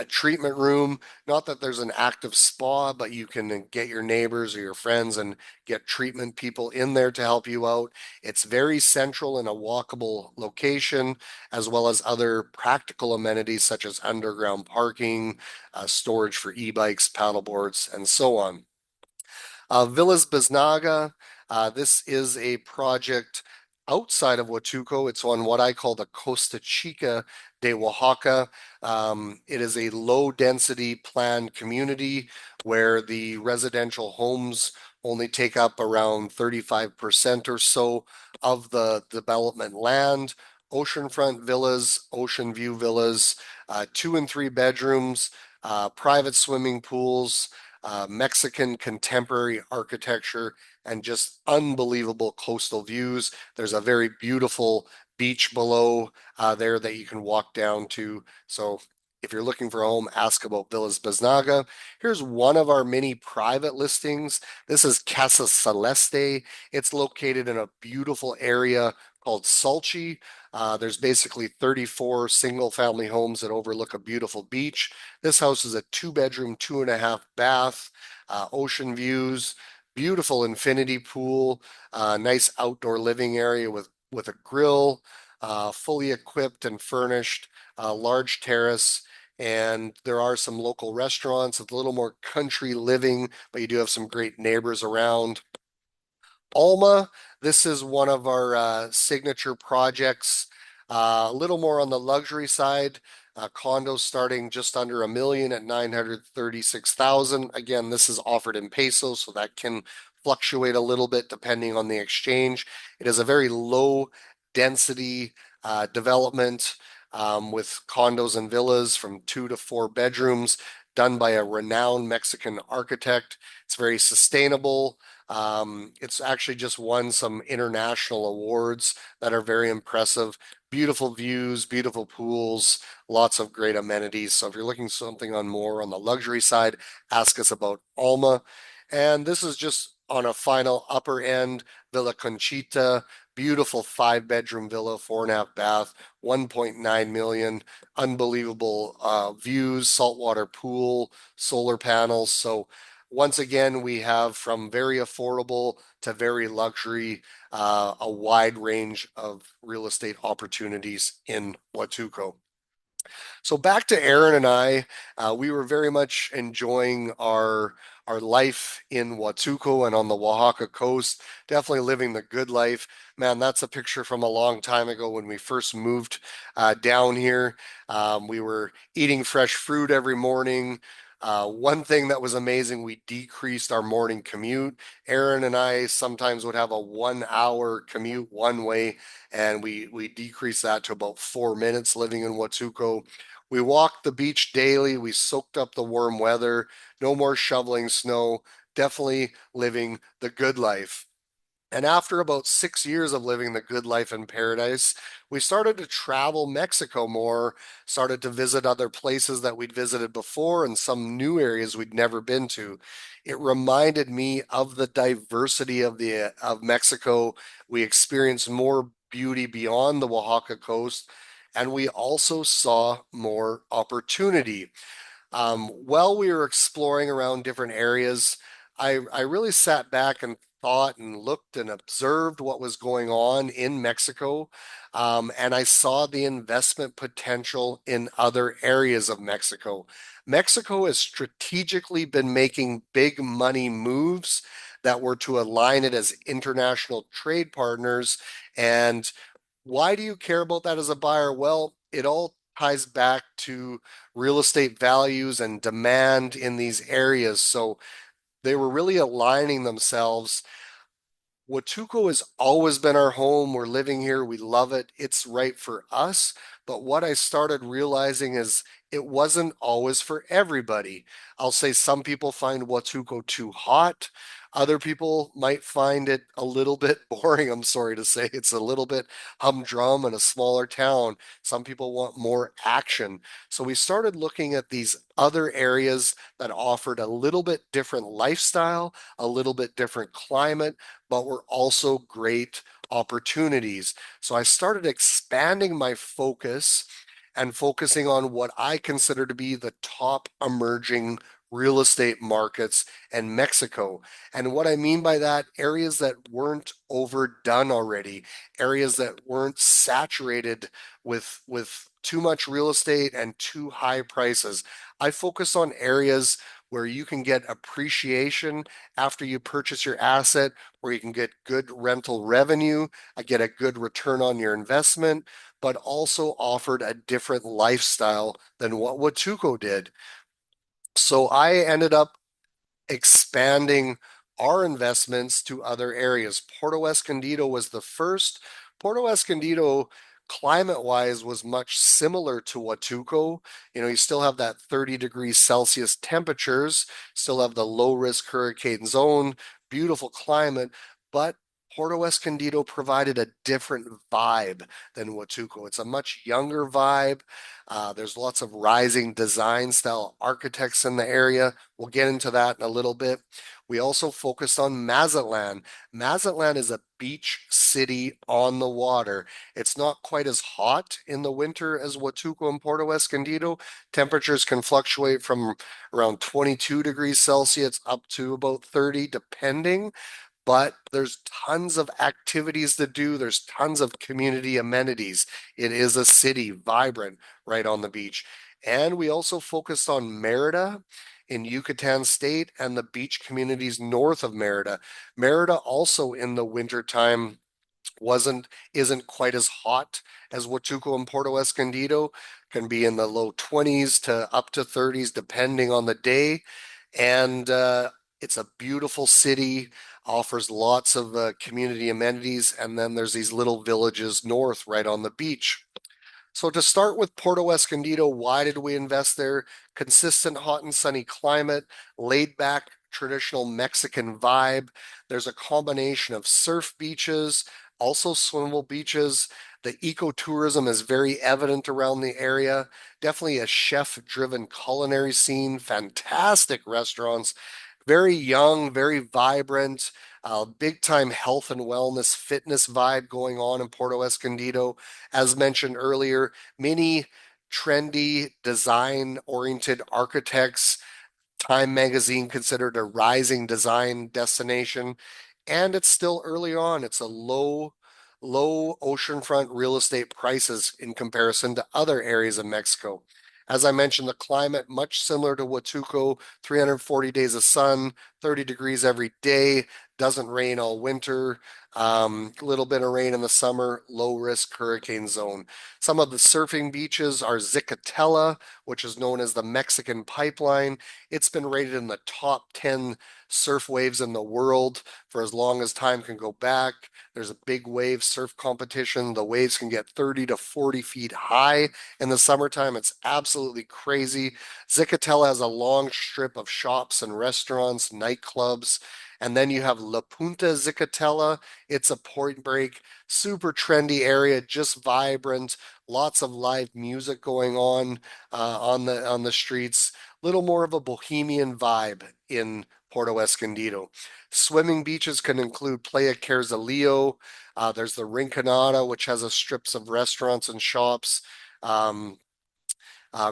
treatment room. Not that there's an active spa, but you can get your neighbors or your friends and get treatment people in there to help you out. It's very central in a walkable location, as well as other practical amenities such as underground parking, storage for e-bikes, paddleboards, and so on. Villas Biznaga, this is a project outside of Huatulco. It's on what I call the Costa Chica de Oaxaca. It is a low density planned community where the residential homes only take up around 35% or so of the development land. Oceanfront villas, ocean view villas, 2 and 3 bedrooms, private swimming pools, Mexican contemporary architecture, and just unbelievable coastal views. There's a very beautiful beach below there that you can walk down to. So if you're looking for a home, ask about Villas Biznaga. Here's one of our many private listings. This is Casa Celeste. It's located in a beautiful area called Salchi. There's basically 34 single family homes that overlook a beautiful beach. This house is a 2 bedroom, 2.5 bath, ocean views, beautiful infinity pool, nice outdoor living area with a grill, fully equipped and furnished, large terrace. And there are some local restaurants. It's a little more country living, but you do have some great neighbors around. Alma, this is one of our signature projects. A little more on the luxury side. Condos starting just under $1 million at 936,000. Again, this is offered in pesos, so that can fluctuate a little bit depending on the exchange. It is a very low density development with condos and villas from 2 to 4 bedrooms, done by a renowned Mexican architect. It's very sustainable. It's actually just won some international awards that are very impressive. Beautiful views, beautiful pools, lots of great amenities. So if you're looking something on more on the luxury side, ask us about Alma. And this is just on a final upper end, Villa Conchita, beautiful 5 bedroom villa, 4.5 bath, 1.9 million, unbelievable views, saltwater pool, solar panels. So once again, we have from very affordable to very luxury, a wide range of real estate opportunities in Huatulco. So back to Erin and I, we were very much enjoying our life in Huatulco and on the Oaxaca coast, definitely living the good life. Man, that's a picture from a long time ago when we first moved down here. We were eating fresh fruit every morning. One thing that was amazing, we decreased our morning commute. Erin and I sometimes would have a 1 hour commute one way, and we decreased that to about 4 minutes living in Huatulco. We walked the beach daily. We soaked up the warm weather. No more shoveling snow. Definitely living the good life. And after about 6 years of living the good life in paradise, we started to travel Mexico more, started to visit other places that we'd visited before and some new areas we'd never been to. It reminded me of the diversity of Mexico. We experienced more beauty beyond the Oaxaca coast, and we also saw more opportunity. While we were exploring around different areas, I really sat back and thought and looked and observed what was going on in Mexico. And I saw the investment potential in other areas of Mexico. Mexico has strategically been making big money moves that were to align it as international trade partners. And why do you care about that as a buyer? Well, it all ties back to real estate values and demand in these areas. So they were really aligning themselves. Huatulco has always been our home. We're living here. We love it. It's right for us. But what I started realizing is it wasn't always for everybody. I'll say some people find Huatulco too hot. Other people might find it a little bit boring. I'm sorry to say it's a little bit humdrum in a smaller town. Some people want more action. So we started looking at these other areas that offered a little bit different lifestyle, a little bit different climate, but were also great opportunities. So I started expanding my focus and focusing on what I consider to be the top emerging real estate markets in Mexico. And what I mean by that, areas that weren't overdone already, areas that weren't saturated with too much real estate and too high prices. I focus on areas where you can get appreciation after you purchase your asset, where you can get good rental revenue, get a good return on your investment, but also offered a different lifestyle than what Huatulco did. So I ended up expanding our investments to other areas. Puerto Escondido was the first. Puerto Escondido, climate-wise, was much similar to Huatulco. You still have that 30 degrees Celsius temperatures, still have the low-risk hurricane zone, beautiful climate, but Puerto Escondido provided a different vibe than Huatulco. It's a much younger vibe. There's lots of rising design style architects in the area. We'll get into that in a little bit. We also focused on Mazatlán. Mazatlán is a beach city on the water. It's not quite as hot in the winter as Huatulco and Puerto Escondido. Temperatures can fluctuate from around 22 degrees Celsius up to about 30, depending, but there's tons of activities to do. There's tons of community amenities. It is a city, vibrant, right on the beach. And we also focused on Merida in Yucatan State and the beach communities north of Merida. Merida also in the wintertime wasn't isn't quite as hot as Huatulco and Puerto Escondido, can be in the low 20s to up to 30s depending on the day. And it's a beautiful city, offers lots of community amenities, and then there's these little villages north right on the beach. So to start with Puerto Escondido, why did we invest there? Consistent hot and sunny climate, laid back traditional Mexican vibe. There's a combination of surf beaches, also swimmable beaches. The ecotourism is very evident around the area. Definitely a chef-driven culinary scene, fantastic restaurants, very young, very vibrant, big time health and wellness fitness vibe going on in Puerto Escondido. As mentioned earlier, many trendy design oriented architects. Time magazine considered a rising design destination, and it's still early on. It's a low oceanfront real estate prices in comparison to other areas of Mexico. As I mentioned, the climate much similar to Huatulco, 340 days of sun, 30 degrees every day, doesn't rain all winter, a little bit of rain in the summer, low risk hurricane zone. Some of the surfing beaches are Zicatela, which is known as the Mexican Pipeline. It's been rated in the top 10 surf waves in the world for as long as time can go back. There's a big wave surf competition. The waves can get 30 to 40 feet high in the summertime. It's absolutely crazy. Zicatela has a long strip of shops and restaurants, nightclubs. And then you have La Punta Zicatela. It's a point break, super trendy area, just vibrant, lots of live music going on the streets. Little more of a bohemian vibe in Puerto Escondido. Swimming beaches can include Playa Carrizalillo. There's the Rinconada, which has a strips of restaurants and shops. Um,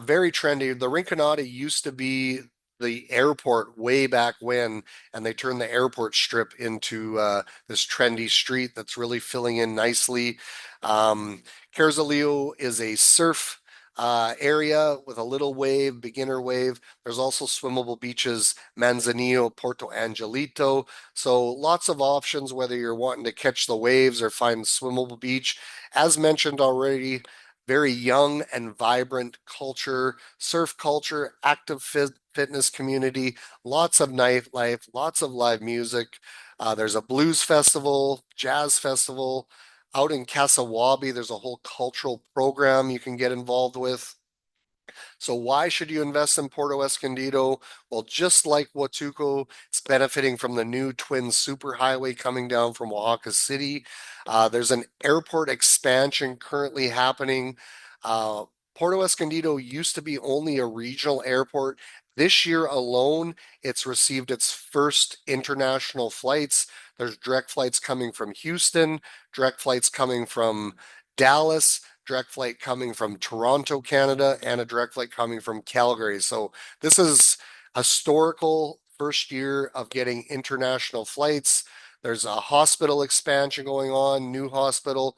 very trendy. The Rinconada used to be the airport way back when, and they turned the airport strip into this trendy street that's really filling in nicely. Carrizalillo is a surf area with a little wave, beginner wave. There's also swimmable beaches, Manzanillo, Porto Angelito. So lots of options, whether you're wanting to catch the waves or find swimmable beach. As mentioned already, very young and vibrant culture, surf culture, active fitness community, lots of nightlife, lots of live music. There's a blues festival, jazz festival. Out in Casawabi, there's a whole cultural program you can get involved with. So why should you invest in Puerto Escondido? Well, just like Huatulco, it's benefiting from the new twin superhighway coming down from Oaxaca City. There's an airport expansion currently happening. Uh, Puerto Escondido used to be only a regional airport. This year alone, it's received its first international flights. There's direct flights coming from Houston, direct flights coming from Dallas, direct flight coming from Toronto, Canada, and a direct flight coming from Calgary. So this is historical first year of getting international flights. There's a hospital expansion going on, new hospital.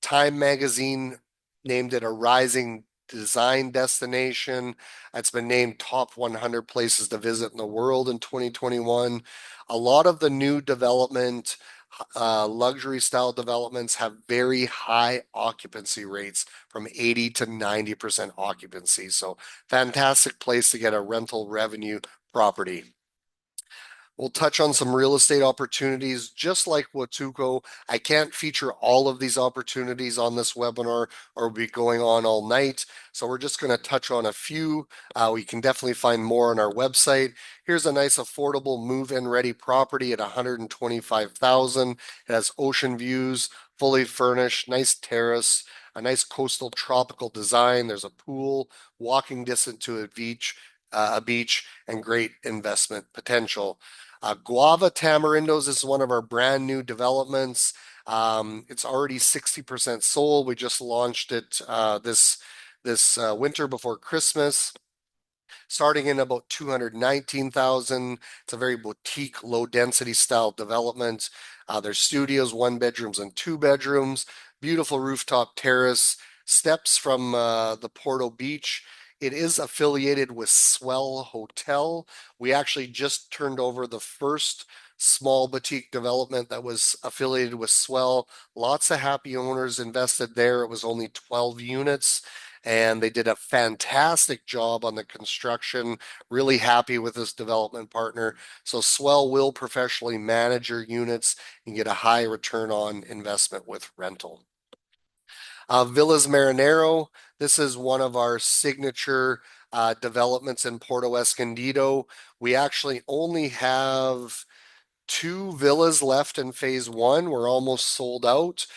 Time magazine named it a rising design destination. It's been named top 100 places to visit in the world in 2021. A lot of the new development, luxury style developments have very high occupancy rates from 80 to 90% occupancy. So fantastic place to get a rental revenue property. We'll touch on some real estate opportunities, just like Huatulco. I can't feature all of these opportunities on this webinar or we'll be going on all night. So we're just going to touch on a few. We can definitely find more on our website. Here's a nice affordable move-in ready property at 125,000. It has ocean views, fully furnished, nice terrace, a nice coastal tropical design. There's a pool, walking distance to a beach, and great investment potential. Guava Tamarindos is one of our brand new developments. It's already 60% sold. We just launched it this winter before Christmas, starting in about 219,000. It's a very boutique, low density style development. There's studios, one bedrooms and two bedrooms, beautiful rooftop terrace, steps from the Puerto beach. It is affiliated with Swell Hotel. We actually just turned over the first small boutique development that was affiliated with Swell. Lots of happy owners invested there. It was only 12 units and they did a fantastic job on the construction. Really happy with this development partner. So Swell will professionally manage your units and get a high return on investment with rental. Villas Marinero, this is one of our signature developments in Puerto Escondido. We actually only have two villas left in phase one. We're almost sold out.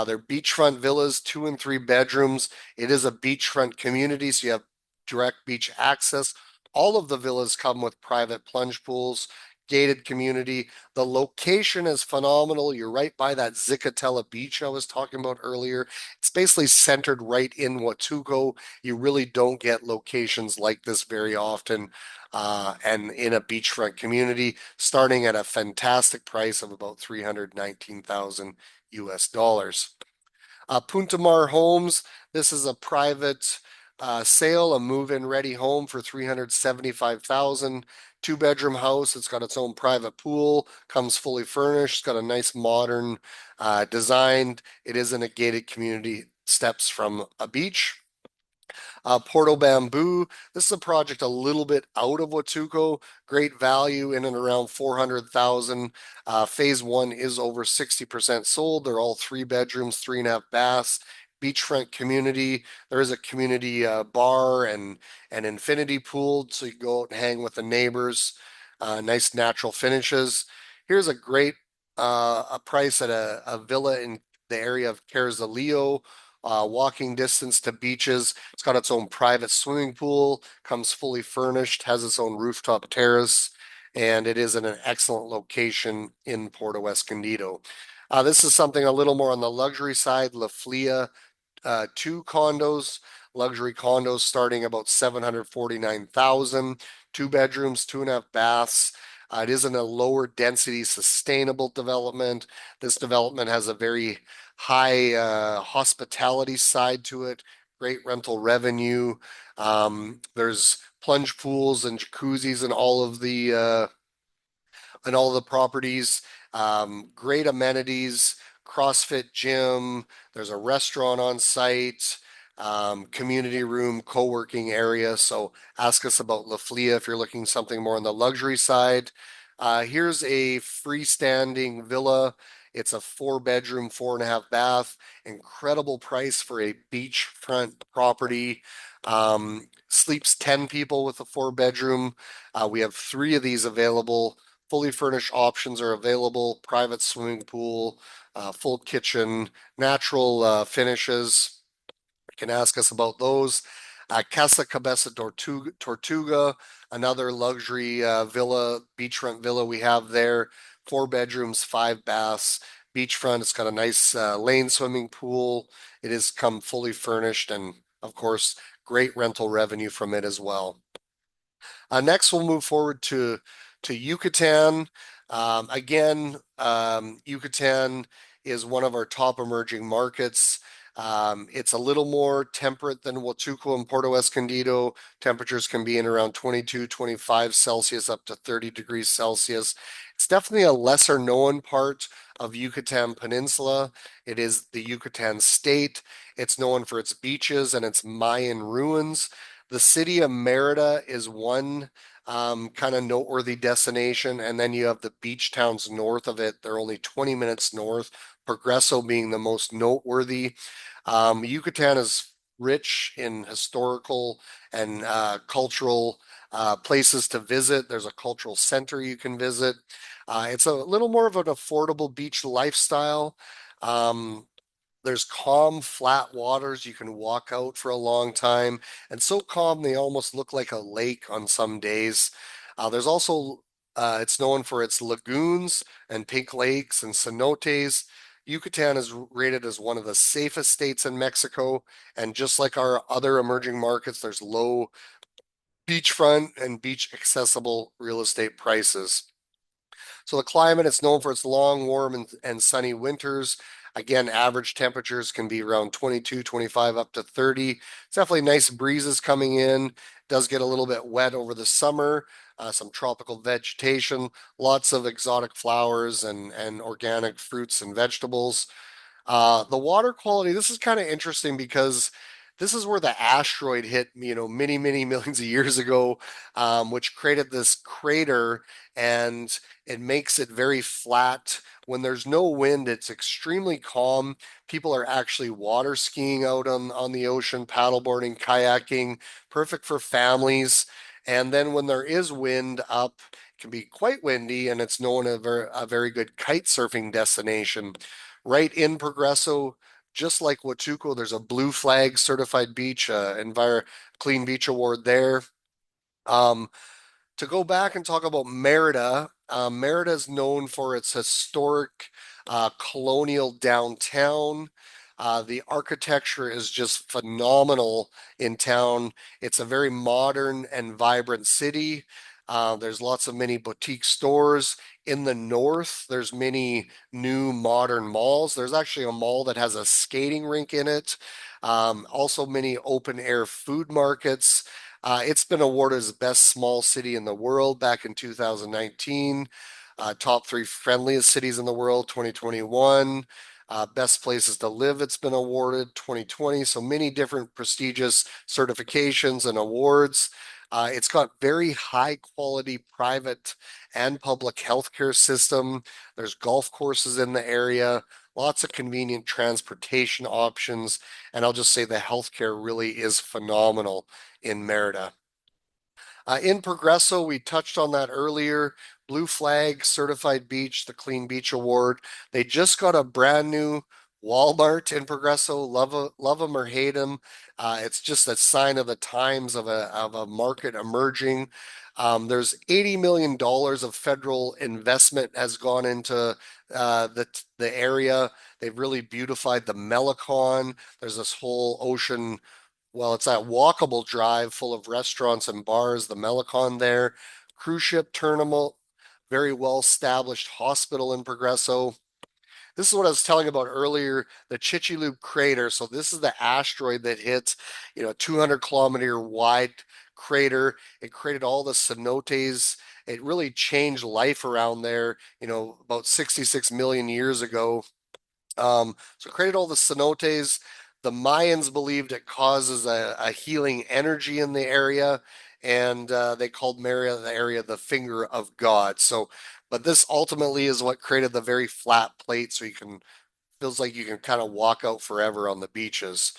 They're beachfront villas, 2 and 3 bedrooms. It is a beachfront community, so you have direct beach access. All of the villas come with private plunge pools, gated community. The location is phenomenal. You're right by that Zicatela beach I was talking about earlier. It's basically centered right in Huatulco. You really don't get locations like this very often, and in a beachfront community, starting at a fantastic price of about 319,000 US dollars. Punta Mar Homes, this is a private sale, a move-in ready home for 375,000. Two-bedroom house. It's got its own private pool, comes fully furnished, it's got a nice modern design. It is in a gated community, steps from a beach. Porto Bamboo. This is a project a little bit out of Huatulco. Great value in and around 400,000. Phase one is over 60% sold. They're all 3 bedrooms, 3.5 baths. Beachfront community. There is a community bar and an infinity pool, so you can go out and hang with the neighbors. Nice natural finishes. Here's a great a price at a villa in the area of Carzalillo. Walking distance to beaches. It's got its own private swimming pool, comes fully furnished, has its own rooftop terrace, and it is in an excellent location in Puerto Escondido. This is something a little more on the luxury side. La Flia, 2 condos, luxury condos starting about 749,000, 2 bedrooms, 2.5 baths. It is in a lower density sustainable development. This development has a very high hospitality side to it, great rental revenue. There's plunge pools and jacuzzis in all the properties. Great amenities, CrossFit gym. There's a restaurant on site, community room, co-working area. So ask us about La Flia if you're looking something more on the luxury side. Here's a freestanding villa. It's a 4 bedroom, 4.5 bath. Incredible price for a beachfront property. Sleeps 10 people with a 4 bedroom. We have 3 of these available. Fully furnished options are available. Private swimming pool, full kitchen, natural finishes. You can ask us about those. Casa Cabeza Tortuga, another luxury villa, beachfront villa we have there. 4 bedrooms, 5 baths. beachfront. It's got a nice lane swimming pool. It has come fully furnished, and of course, great rental revenue from it as well. Next, we'll move forward to Yucatan. Yucatan is one of our top emerging markets. It's a little more temperate than Huatulco and Puerto Escondido. Temperatures can be in around 22, 25 Celsius up to 30 degrees Celsius. It's definitely a lesser known part of Yucatan Peninsula. It is the Yucatan state. It's known for its beaches and its Mayan ruins. The city of Merida is one kind of noteworthy destination, and then you have the beach towns north of it. They're only 20 minutes north, Progreso being the most noteworthy. Yucatan is rich in historical and cultural places to visit. There's a cultural center you can visit. It's a little more of an affordable beach lifestyle. Um, there's calm, flat waters. You can walk out for a long time, and so calm they almost look like a lake on some days. There's also, it's known for its lagoons and pink lakes and cenotes. Yucatan is rated as one of the safest states in Mexico, and just like our other emerging markets, there's low beachfront and beach accessible real estate prices. So the climate, it's known for its long, warm, and sunny winters. Again, average temperatures can be around 22, 25, up to 30. It's definitely nice breezes coming in. It does get a little bit wet over the summer. Some tropical vegetation, lots of exotic flowers and organic fruits and vegetables. The water quality, this is kind of interesting because this is where the asteroid hit, many, many millions of years ago, which created this crater, and it makes it very flat. When there's no wind, it's extremely calm. People are actually water skiing out on the ocean, paddleboarding, kayaking, perfect for families. And then when there is wind up, it can be quite windy, and it's known as a very good kite surfing destination. Right in Progreso, just like Huatulco, there's a blue flag certified beach, Clean Beach Award there. Um, to go back and talk about Merida, Merida is known for its historic colonial downtown. The architecture is just phenomenal in town. It's a very modern and vibrant city. There's lots of many boutique stores. In the north, there's many new modern malls. There's actually a mall that has a skating rink in it. Also, many open air food markets. It's been awarded as the best small city in the world back in 2019. Top three friendliest cities in the world, 2021. Best places to live, it's been awarded 2020. So many different prestigious certifications and awards. It's got very high quality private and public healthcare system. There's golf courses in the area, lots of convenient transportation options, and I'll just say the healthcare really is phenomenal in Merida. In Progreso, we touched on that earlier. Blue Flag Certified Beach, the Clean Beach Award. They just got a brand new Walmart in Progreso. Love them or hate them. It's just a sign of the times of a market emerging. There's $80 million of federal investment has gone into the area. They've really beautified the Melicon. There's this whole ocean, well, it's that walkable drive full of restaurants and bars, the Melicon there. Cruise ship terminal, very well established hospital in Progreso. This is what I was telling about earlier, the Chicxulub crater. So this is the asteroid that hit, 200-kilometer wide crater. It created all the cenotes. It really changed life around there, about 66 million years ago. So it created all the cenotes. The Mayans believed it causes a healing energy in the area, and they called Maria the area the finger of God. So, but this ultimately is what created the very flat plate, so feels like you can kind of walk out forever on the beaches.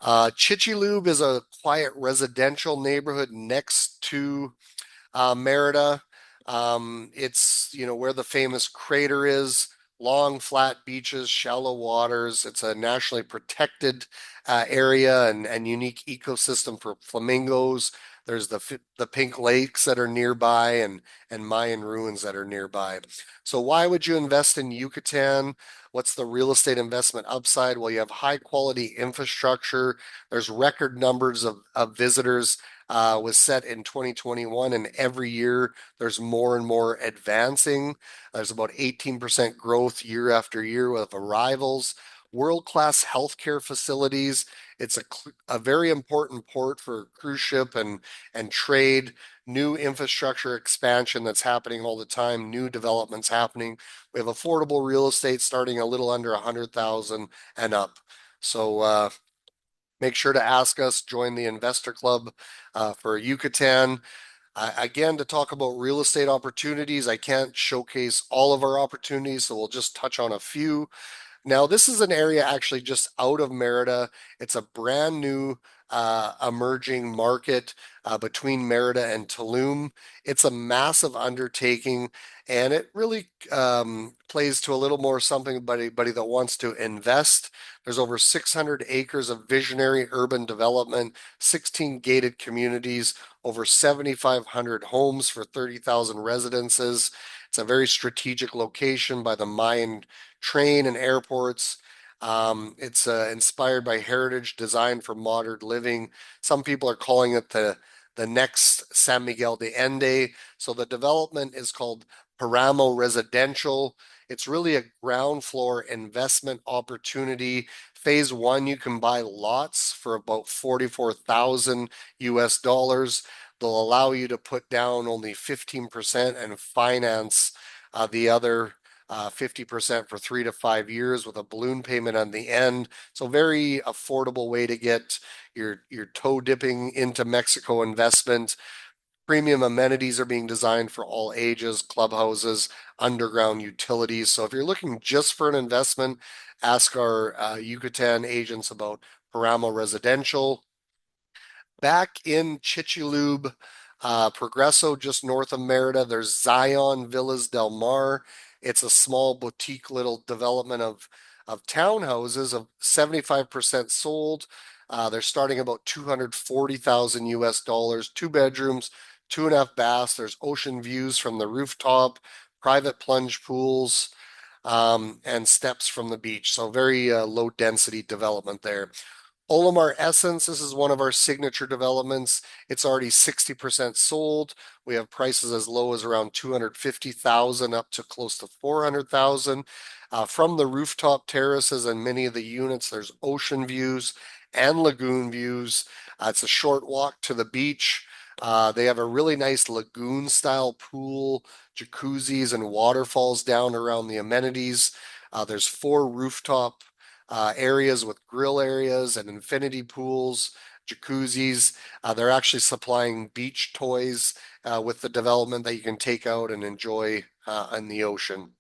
Chicxulub is a quiet residential neighborhood next to Merida. It's, where the famous crater is, long, flat beaches, shallow waters. It's a nationally protected area and unique ecosystem for flamingos. There's the pink lakes that are nearby and Mayan ruins that are nearby. So why would you invest in Yucatan? What's the real estate investment upside? Well, you have high quality infrastructure. There's record numbers of visitors. Was set in 2021, and every year there's more and more advancing. There's about 18% growth year after year with arrivals. World-class healthcare facilities. It's a very important port for cruise ship and trade. New infrastructure expansion that's happening all the time. New developments happening. We have affordable real estate starting a little under 100,000 and up. So make sure to ask us. Join the investor club for Yucatan. Again, to talk about real estate opportunities, I can't showcase all of our opportunities, so we'll just touch on a few. Now, this is an area actually just out of Merida. It's a brand new emerging market between Merida and Tulum. It's a massive undertaking, and it really plays to a little more something anybody that wants to invest. There's over 600 acres of visionary urban development, 16 gated communities, over 7,500 homes for 30,000 residences. It's a very strategic location by the Mayan train and airports. It's inspired by heritage, designed for modern living. Some people are calling it the next San Miguel de Ende. So the development is called Paramo Residential. It's really a ground floor investment opportunity. Phase one, you can buy lots for about 44,000 US dollars. They'll allow you to put down only 15% and finance the other 50% for 3 to 5 years with a balloon payment on the end. So very affordable way to get your toe dipping into Mexico investment. Premium amenities are being designed for all ages, clubhouses, underground utilities. So if you're looking just for an investment, ask our Yucatan agents about Paramo Residential. Back in Chichilub, Progreso, just north of Merida, there's Zion Villas Del Mar. It's a small boutique little development of townhouses of 75% sold. They're starting about 240,000 US dollars, 2 bedrooms, 2.5 baths. There's ocean views from the rooftop, private plunge pools, and steps from the beach. So very low density development there. Olimar Essence, this is one of our signature developments. It's already 60% sold. We have prices as low as around 250,000 up to close to 400,000. From the rooftop terraces and many of the units, there's ocean views and lagoon views. It's a short walk to the beach. They have a really nice lagoon style pool, jacuzzis and waterfalls down around the amenities. There's 4 rooftop areas with grill areas and infinity pools, jacuzzis. They're actually supplying beach toys with the development that you can take out and enjoy in the ocean.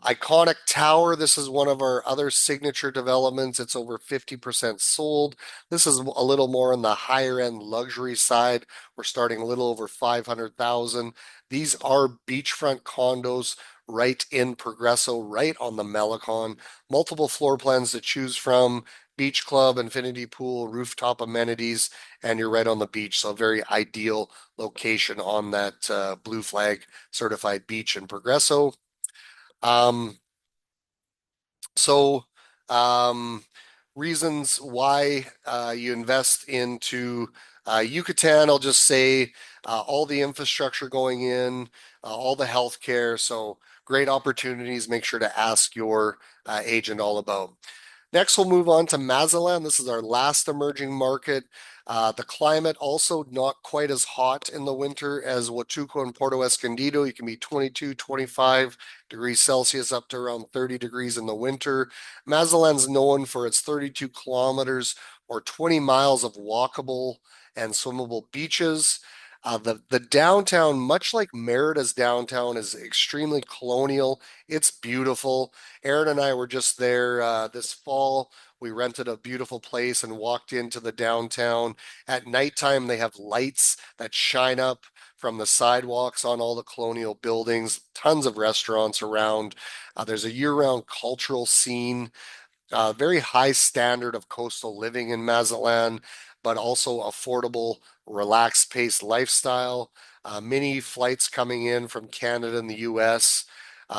Iconic Tower, this is one of our other signature developments. It's over 50% sold. This is a little more on the higher end luxury side. We're starting a little over 500,000. These are beachfront condos right in Progreso, right on the Malecon. Multiple floor plans to choose from, beach club, infinity pool, rooftop amenities, and you're right on the beach. So a very ideal location on that Blue Flag certified beach in Progreso. Um, so, um, Reasons why you invest into Yucatan, I'll just say all the infrastructure going in, all the healthcare. So, great opportunities. Make sure to ask your agent all about. Next, we'll move on to Mazatlán. This is our last emerging market. The climate also not quite as hot in the winter as Huatulco and Puerto Escondido. You can be 22, 25 degrees Celsius up to around 30 degrees in the winter. Mazatlán's known for its 32 kilometers or 20 miles of walkable and swimmable beaches. The downtown, much like Merida's downtown, is extremely colonial. It's beautiful. Erin and I were just there this fall. We rented a beautiful place and walked into the downtown. At nighttime, they have lights that shine up from the sidewalks on all the colonial buildings, tons of restaurants around. There's a year-round cultural scene, very high standard of coastal living in Mazatlan. but also affordable, relaxed pace lifestyle. Many flights coming in from Canada and the US.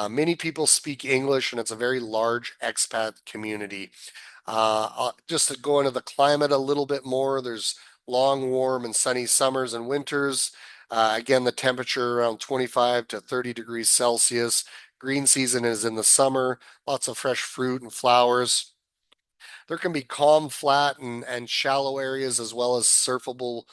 Many people speak English, and it's a very large expat community. Just to go into the climate a little bit more, there's long, warm, and sunny summers and winters. Again, the temperature around 25 to 30 degrees Celsius. Green season is in the summer, lots of fresh fruit and flowers. There can be calm, flat, and shallow areas as well as surfable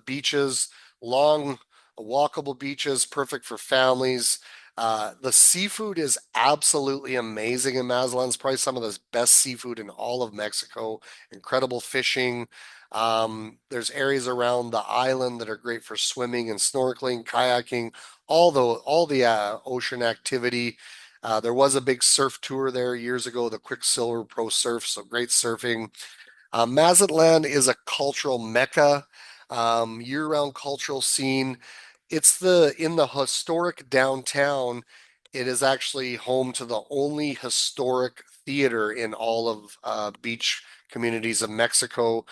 beaches, long, walkable beaches, perfect for families. The seafood is absolutely amazing in Mazatlan. It's probably some of the best seafood in all of Mexico. Incredible fishing. There's areas around the island that are great for swimming and snorkeling, kayaking, all the ocean activity. There was a big surf tour there years ago, the Quicksilver Pro Surf, so great surfing. Mazatlan is a cultural mecca, year-round cultural scene. It's the in the historic downtown. It is actually home to the only historic theater in all of beach communities of Mexico.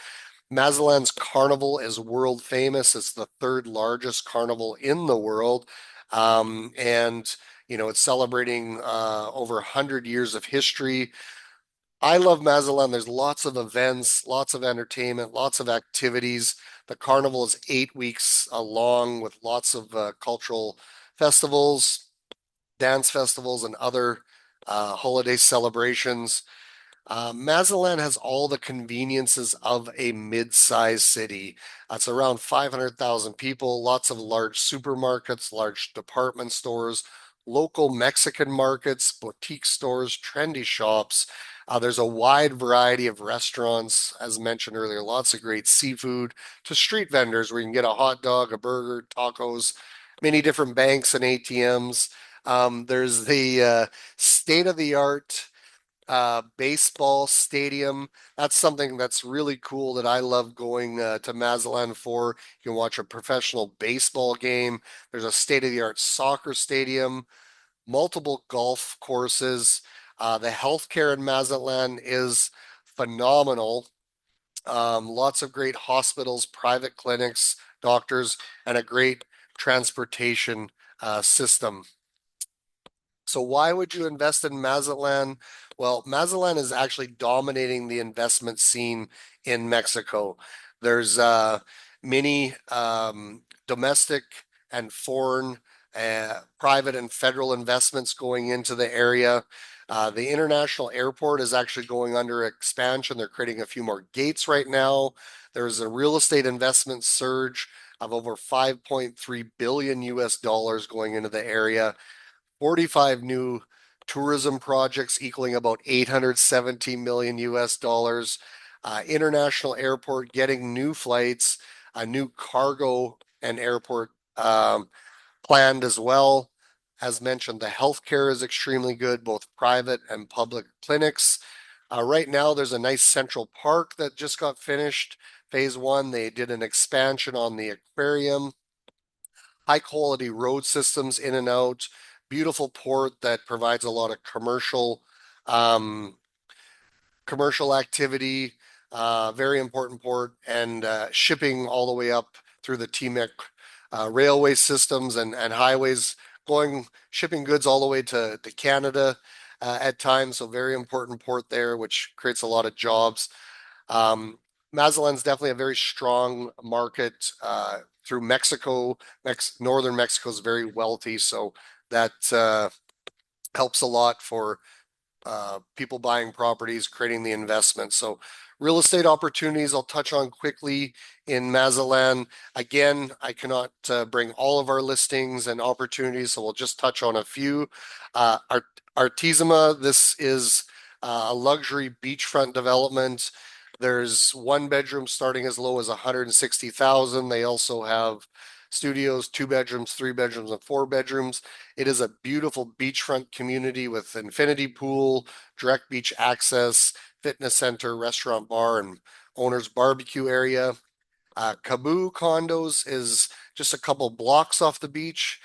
Mazatlan's carnival is world famous. It's the third largest carnival in the world. And it's celebrating over 100 years of history. I love Mazatlan. There's lots of events, lots of entertainment, lots of activities. The carnival is 8 weeks long with lots of cultural festivals, dance festivals, and other holiday celebrations. Mazatlan has all the conveniences of a mid-sized city. It's around 500,000 people, lots of large supermarkets, large department stores, local Mexican markets, boutique stores, trendy shops. There's a wide variety of restaurants, as mentioned earlier, lots of great seafood to street vendors where you can get a hot dog, a burger, tacos, many different banks and ATMs. There's the state-of-the-art baseball stadium. That's something that's really cool that I love going to Mazatlan for. You can watch a professional baseball game. There's a state-of-the-art soccer stadium, multiple golf courses. The healthcare in Mazatlan is phenomenal. Lots of great hospitals, private clinics, doctors, and a great transportation system. So why would you invest in Mazatlan? Well, Mazatlan is actually dominating the investment scene in Mexico. There's many domestic and foreign private and federal investments going into the area. The international airport is actually going under expansion. They're creating a few more gates right now. There's a real estate investment surge of over 5.3 billion US dollars going into the area. 45 new tourism projects equaling about 817 million US dollars. International airport getting new flights, a new cargo and airport planned as well. As mentioned, the healthcare is extremely good, both private and public clinics. Right now, there's a nice central park that just got finished. Phase one, they did an expansion on the aquarium, high quality road systems in and out, beautiful port that provides a lot of um, commercial activity, very important port, and shipping all the way up through the TMEC railway systems and highways, going shipping goods all the way to Canada at times. So very important port there, which creates a lot of jobs. Um, Mazatlan's definitely a very strong market through Mexico. Northern Mexico is very wealthy, so that helps a lot for people buying properties, creating the investment. So real estate opportunities I'll touch on quickly in Mazatlan. Again, I cannot bring all of our listings and opportunities, so we'll just touch on a few. Artesima, this is a luxury beachfront development. There's one bedroom starting as low as 160,000. They also have studios, 2 bedrooms, 3 bedrooms, and 4 bedrooms. It is a beautiful beachfront community with infinity pool, direct beach access, fitness center, restaurant, bar, and owner's barbecue area. Cabu Condos is just a couple blocks off the beach.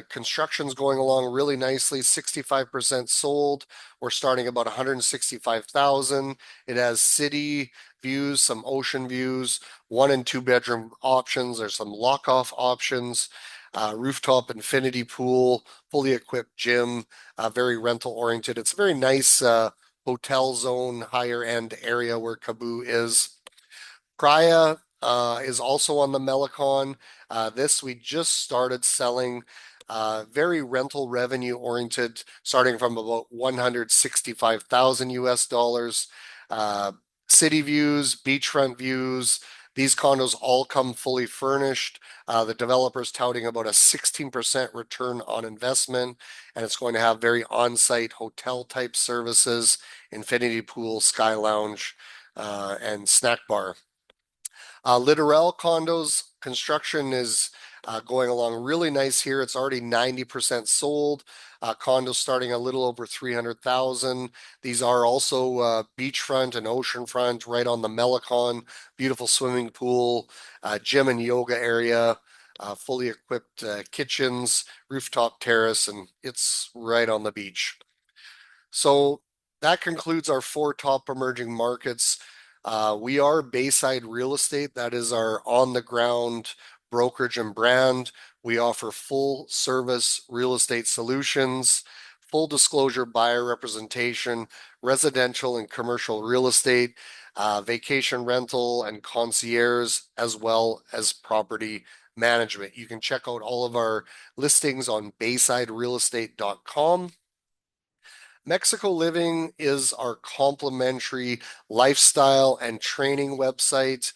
Construction's going along really nicely, 65% sold. We're starting about 165,000. It has city views, some ocean views, 1 and 2 bedroom options. There's some lock-off options, rooftop infinity pool, fully equipped gym, very rental oriented. It's a very nice hotel zone, higher end area where Cebu is. Praia is also on the Melicon. This we just started selling, very rental revenue oriented, starting from about 165,000 US dollars. Uh, City views, beachfront views. These condos all come fully furnished. The developer's touting about a 16% return on investment, and it's going to have very on-site hotel type services, infinity pool, sky lounge, and snack bar. Littoral condos construction is going along really nice here. It's already 90% sold. Condos starting a little over 300,000. These are also beachfront and oceanfront right on the Melicon. Beautiful swimming pool, gym and yoga area, fully equipped kitchens, rooftop terrace, and it's right on the beach. So that concludes our 4 top emerging markets. We are Bayside Real Estate. That is our on-the-ground brokerage and brand. We offer full service real estate solutions, full disclosure buyer representation, residential and commercial real estate, vacation rental and concierge, as well as property management. You can check out all of our listings on baysiderealestate.com. Mexico Living is our complimentary lifestyle and training website.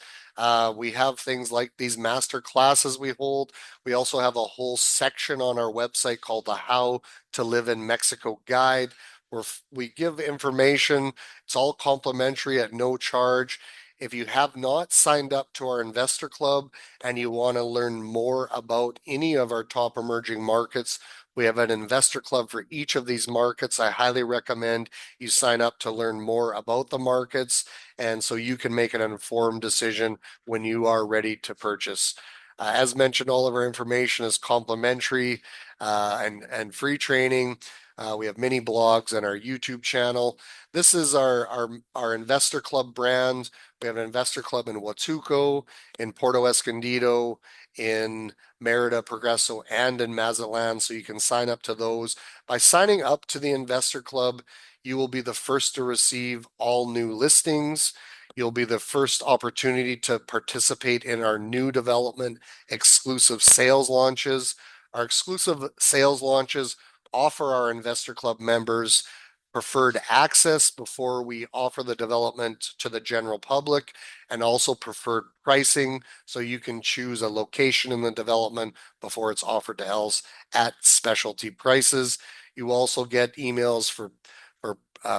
We have things like these master classes we hold. We also have a whole section on our website called the How to Live in Mexico Guide, where we give information. It's all complimentary at no charge. If you have not signed up to our investor club and you want to learn more about any of our top emerging markets, we have an investor club for each of these markets. I highly recommend you sign up to learn more about the markets, and so you can make an informed decision when you are ready to purchase. As mentioned, all of our information is complimentary and free training. We have many blogs and our YouTube channel. This is our investor club brand. We have an investor club in Huatulco, in Puerto Escondido, in Merida, Progreso, and in Mazatlán. So you can sign up to those. By signing up to the Investor Club, you will be the first to receive all new listings. You'll be the first opportunity to participate in our new development exclusive sales launches. Our exclusive sales launches offer our Investor Club members preferred access before we offer the development to the general public, and also preferred pricing, so you can choose a location in the development before it's offered to else at specialty prices. You also get emails for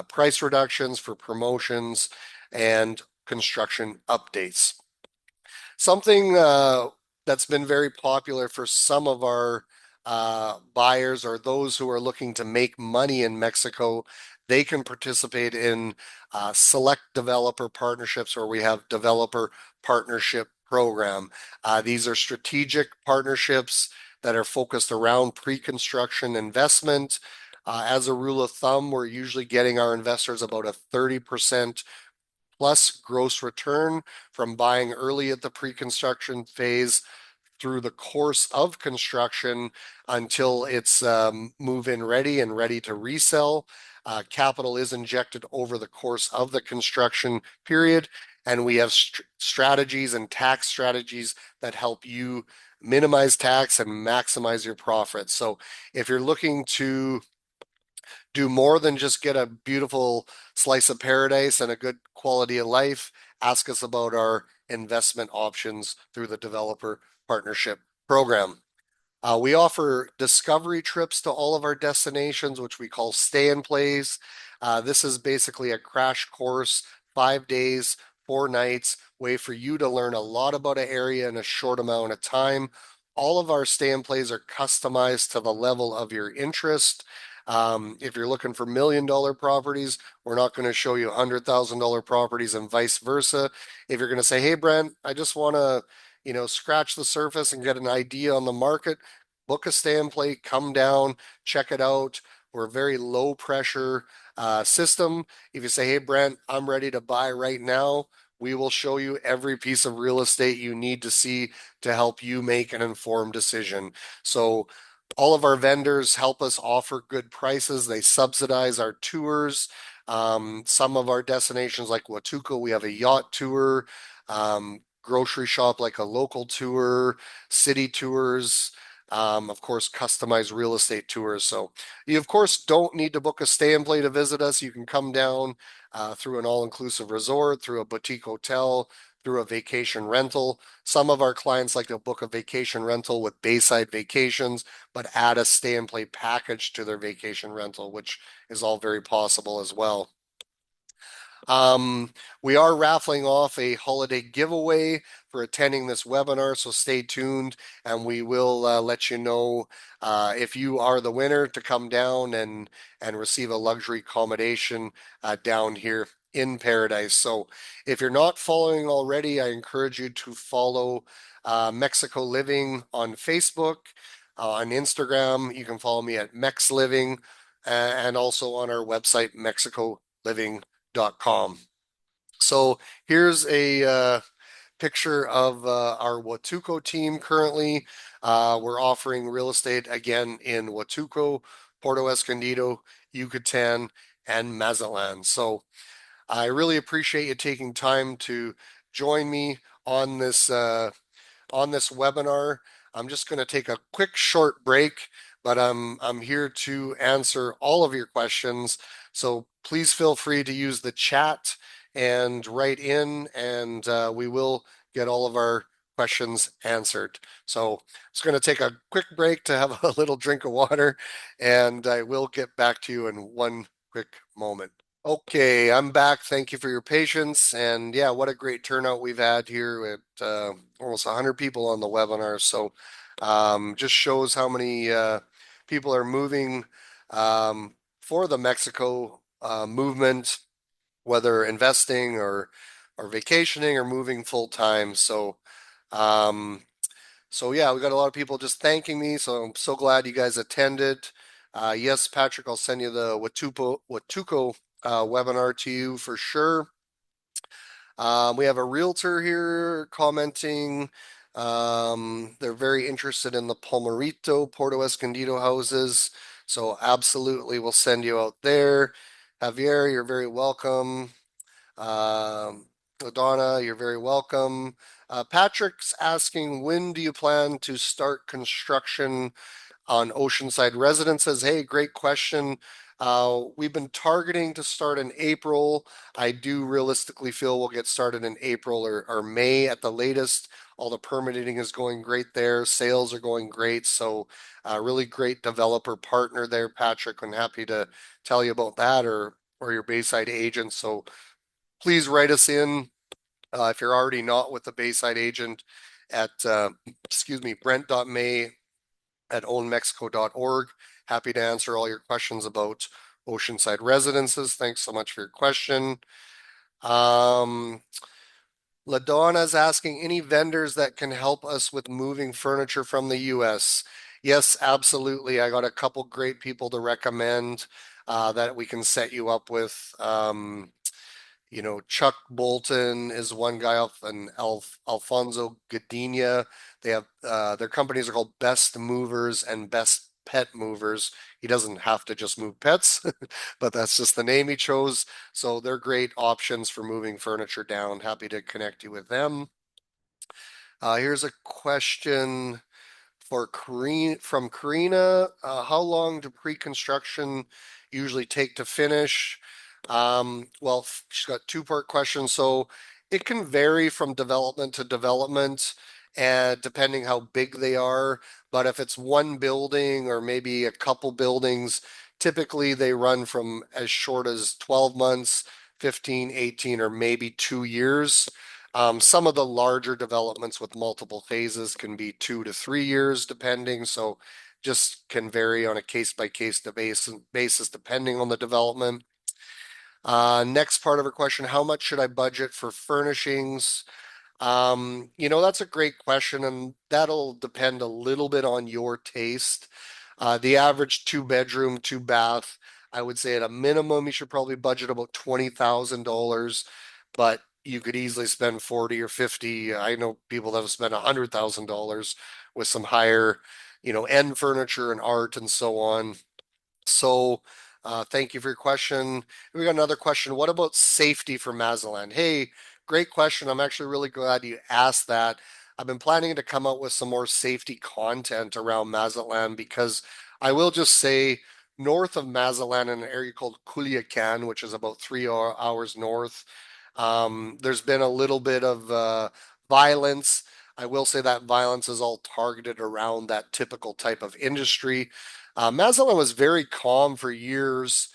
price reductions, for promotions, and construction updates. Something that's been very popular for some of our buyers or those who are looking to make money in Mexico, they can participate in select developer partnerships, where we have developer partnership program. These are strategic partnerships that are focused around pre-construction investment. As a rule of thumb, we're usually getting our investors about a 30% plus gross return from buying early at the pre-construction phase through the course of construction until it's move-in ready and ready to resell. Capital is injected over the course of the construction period, and we have strategies and tax strategies that help you minimize tax and maximize your profits. So if you're looking to do more than just get a beautiful slice of paradise and a good quality of life, ask us about our investment options through the developer partnership program. We offer discovery trips to all of our destinations, which we call stay and plays. This is basically a crash course, 5 days, 4 nights, way for you to learn a lot about an area in a short amount of time. All of our stay and plays are customized to the level of your interest. If you're looking for $1 million properties, we're not going to show you $100,000 properties and vice versa. If you're going to say, hey, Brent, I just want to scratch the surface and get an idea on the market, book a stay and play, come down, check it out. We're a very low pressure system. If you say, hey, Brent, I'm ready to buy right now, we will show you every piece of real estate you need to see to help you make an informed decision. So all of our vendors help us offer good prices. They subsidize our tours. Some of our destinations like Huatulco, we have a yacht tour, grocery shop like a local tour, city tours, of course, customized real estate tours. So you, of course, don't need to book a stay and play to visit us. You can come down through an all-inclusive resort, through a boutique hotel, through a vacation rental. Some of our clients like to book a vacation rental with Bayside Vacations, but add a stay and play package to their vacation rental, which is all very possible as well. Um, we are raffling off a holiday giveaway for attending this webinar, so stay tuned and we will let you know if you are the winner to come down and receive a luxury accommodation down here in Paradise. So if you're not following already, I encourage you to follow Mexico Living on Facebook, on Instagram. You can follow me at Mex Living and also on our website, mexicoliving.com. So here's a picture of our Huatulco team currently. We're offering real estate again in Huatulco, Puerto Escondido, Yucatán, and Mazatlán. So I really appreciate you taking time to join me on this webinar. I'm just going to take a quick short break, but I'm here to answer all of your questions. So please feel free to use the chat and write in, and we will get all of our questions answered. So I'm just going to take a quick break to have a little drink of water, and I will get back to you in one quick moment. Okay, I'm back. Thank you for your patience. And yeah, what a great turnout we've had here at almost 100 people on the webinar. So just shows how many people are moving for the Mexico movement, whether investing or vacationing or moving full time. Um, so yeah, we got a lot of people just thanking me. So I'm so glad you guys attended. Yes, Patrick, I'll send you the Huatulco webinar to you for sure. We have a realtor here commenting. They're very interested in the Palmerito, Puerto Escondido houses. So absolutely, we'll send you out there. Javier, you're very welcome. Um, Donna, you're very welcome. Patrick's asking, when do you plan to start construction on Oceanside Residences? Hey, great question. We've been targeting to start in April. I do realistically feel we'll get started in April or May at the latest. All the permitting is going great there. Sales are going great. So really great developer partner there, Patrick. I'm happy to tell you about that or your Bayside agent. So please write us in if you're already not with the Bayside agent at, excuse me, brent.may@ownmexico.org. Happy to answer all your questions about Oceanside Residences. Thanks so much for your question. LaDonna's asking, any vendors that can help us with moving furniture from the US? Yes, absolutely. I got a couple great people to recommend that we can set you up with. Chuck Bolton is one guy off and Alfonso Gadina. They have their companies are called Best Movers and Best Pet Movers. He doesn't have to just move pets, but that's just the name he chose. So they're great options for moving furniture down. Happy to connect you with them. Here's a question from Karina. How long do pre-construction usually take to finish? Well, she's got two-part question. So it can vary from development to development and depending how big they are. But if it's one building or maybe a couple buildings, typically they run from as short as 12 months, 15, 18, or maybe 2 years. Some of the larger developments with multiple phases can be 2 to 3 years, depending. So just can vary on a case by case basis depending on the development. Next part of her question, how much should I budget for furnishings? That's a great question, and that'll depend a little bit on your taste. The average two bedroom, two bath, I would say at a minimum, you should probably budget about $20,000, but you could easily spend 40 or 50. I know people that have spent $100,000 with some higher, end furniture and art and so on. So, thank you for your question. We got another question. What about safety for Mazatlán? Hey, great question. I'm actually really glad you asked that. I've been planning to come out with some more safety content around Mazatlán because I will just say north of Mazatlán in an area called Culiacan, which is about 3 hours north, there's been a little bit of violence. I will say that violence is all targeted around that typical type of industry. Mazatlán was very calm for years,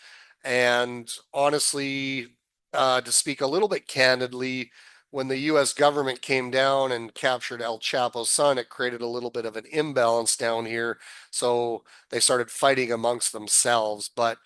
and honestly, to speak a little bit candidly, when the U.S. government came down and captured El Chapo's son, it created a little bit of an imbalance down here. So they started fighting amongst themselves. But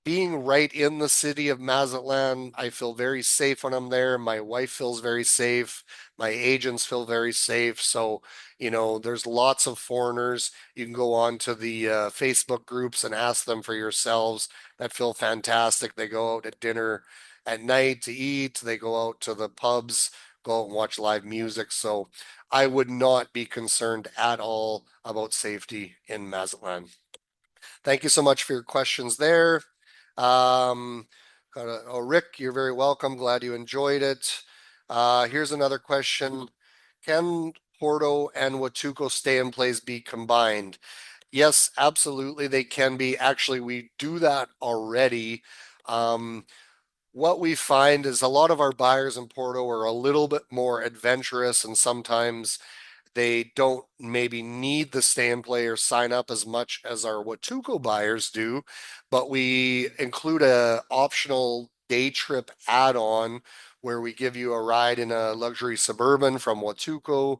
being right in the city of Mazatlan, I feel very safe when I'm there. My wife feels very safe. My agents feel very safe. So, there's lots of foreigners. You can go on to the Facebook groups and ask them for yourselves that feel fantastic. They go out at dinner at night to eat. They go out to the pubs, go out and watch live music. So I would not be concerned at all about safety in Mazatlan. Thank you so much for your questions there. Um, Rick, you're very welcome. Glad you enjoyed it. Here's another question. Can Puerto and Huatulco stay in place be combined? Yes, absolutely, they can be. Actually, we do that already. Um, what we find is a lot of our buyers in Porto are a little bit more adventurous and sometimes they don't maybe need the stay and play or sign up as much as our Huatulco buyers do, but we include a optional day trip add-on where we give you a ride in a luxury suburban from Huatulco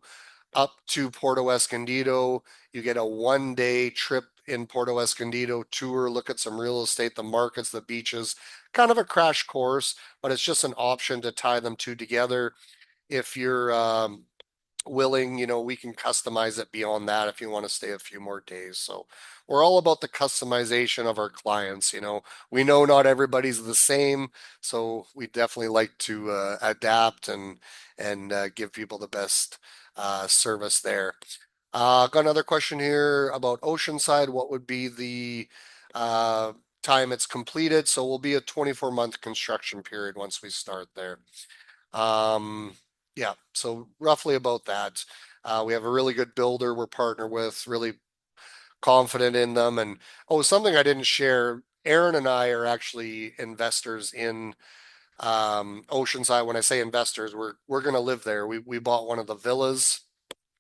up to Puerto Escondido. You get a 1 day trip in Puerto Escondido tour, look at some real estate, the markets, the beaches, kind of a crash course, but it's just an option to tie them two together. If you're willing, we can customize it beyond that if you want to stay a few more days. So we're all about the customization of our clients. We know not everybody's the same, so we definitely like to adapt and give people the best service there. Got another question here about Oceanside. What would be the time it's completed? So we'll be a 24-month construction period once we start there. Yeah, so roughly about that. We have a really good builder we're partnered with, really confident in them. And oh, something I didn't share, Erin and I are actually investors in Oceanside. When I say investors, we're gonna live there. We bought one of the villas.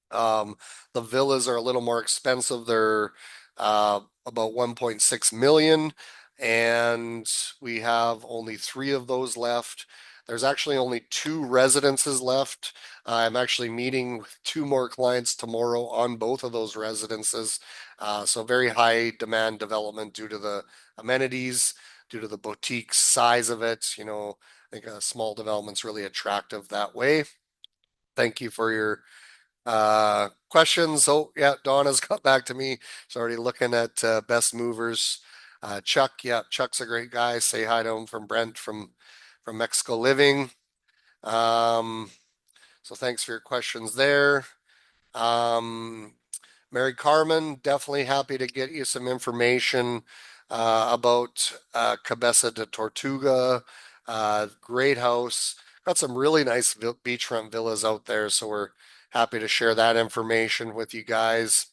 Um, the villas are a little more expensive. They're about 1.6 million, and we have only three of those left. There's actually only two residences left. I'm actually meeting with two more clients tomorrow on both of those residences. So very high demand development due to the amenities, due to the boutique size of it. I think a small development's really attractive that way. Thank you for your questions. Oh, yeah, Donna's got back to me. She's already looking at best movers. Chuck, yeah, Chuck's a great guy. Say hi to him from Brent from Mexico Living. Um, so thanks for your questions there. Um, Mary Carmen, definitely happy to get you some information about Cabeza de Tortuga. Great house. Got some really nice beachfront villas out there, so we're happy to share that information with you guys.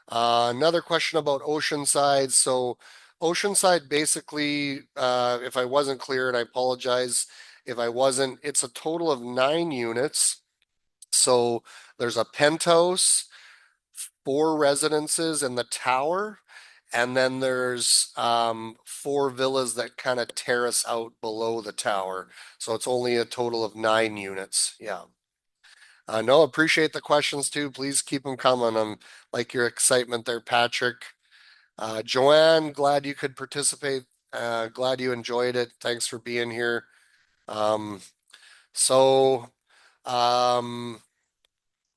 Another question about Oceanside. So, Oceanside basically, if I wasn't clear, and I apologize if I wasn't, it's a total of 9 units. So, there's a penthouse, four residences in the tower, and then there's four villas that kind of terrace out below the tower. So, it's only a total of 9 units. Yeah. No, appreciate the questions too. Please keep them coming. Like your excitement there, Patrick. Joanne, glad you could participate. Glad you enjoyed it. Thanks for being here. Um, so Um,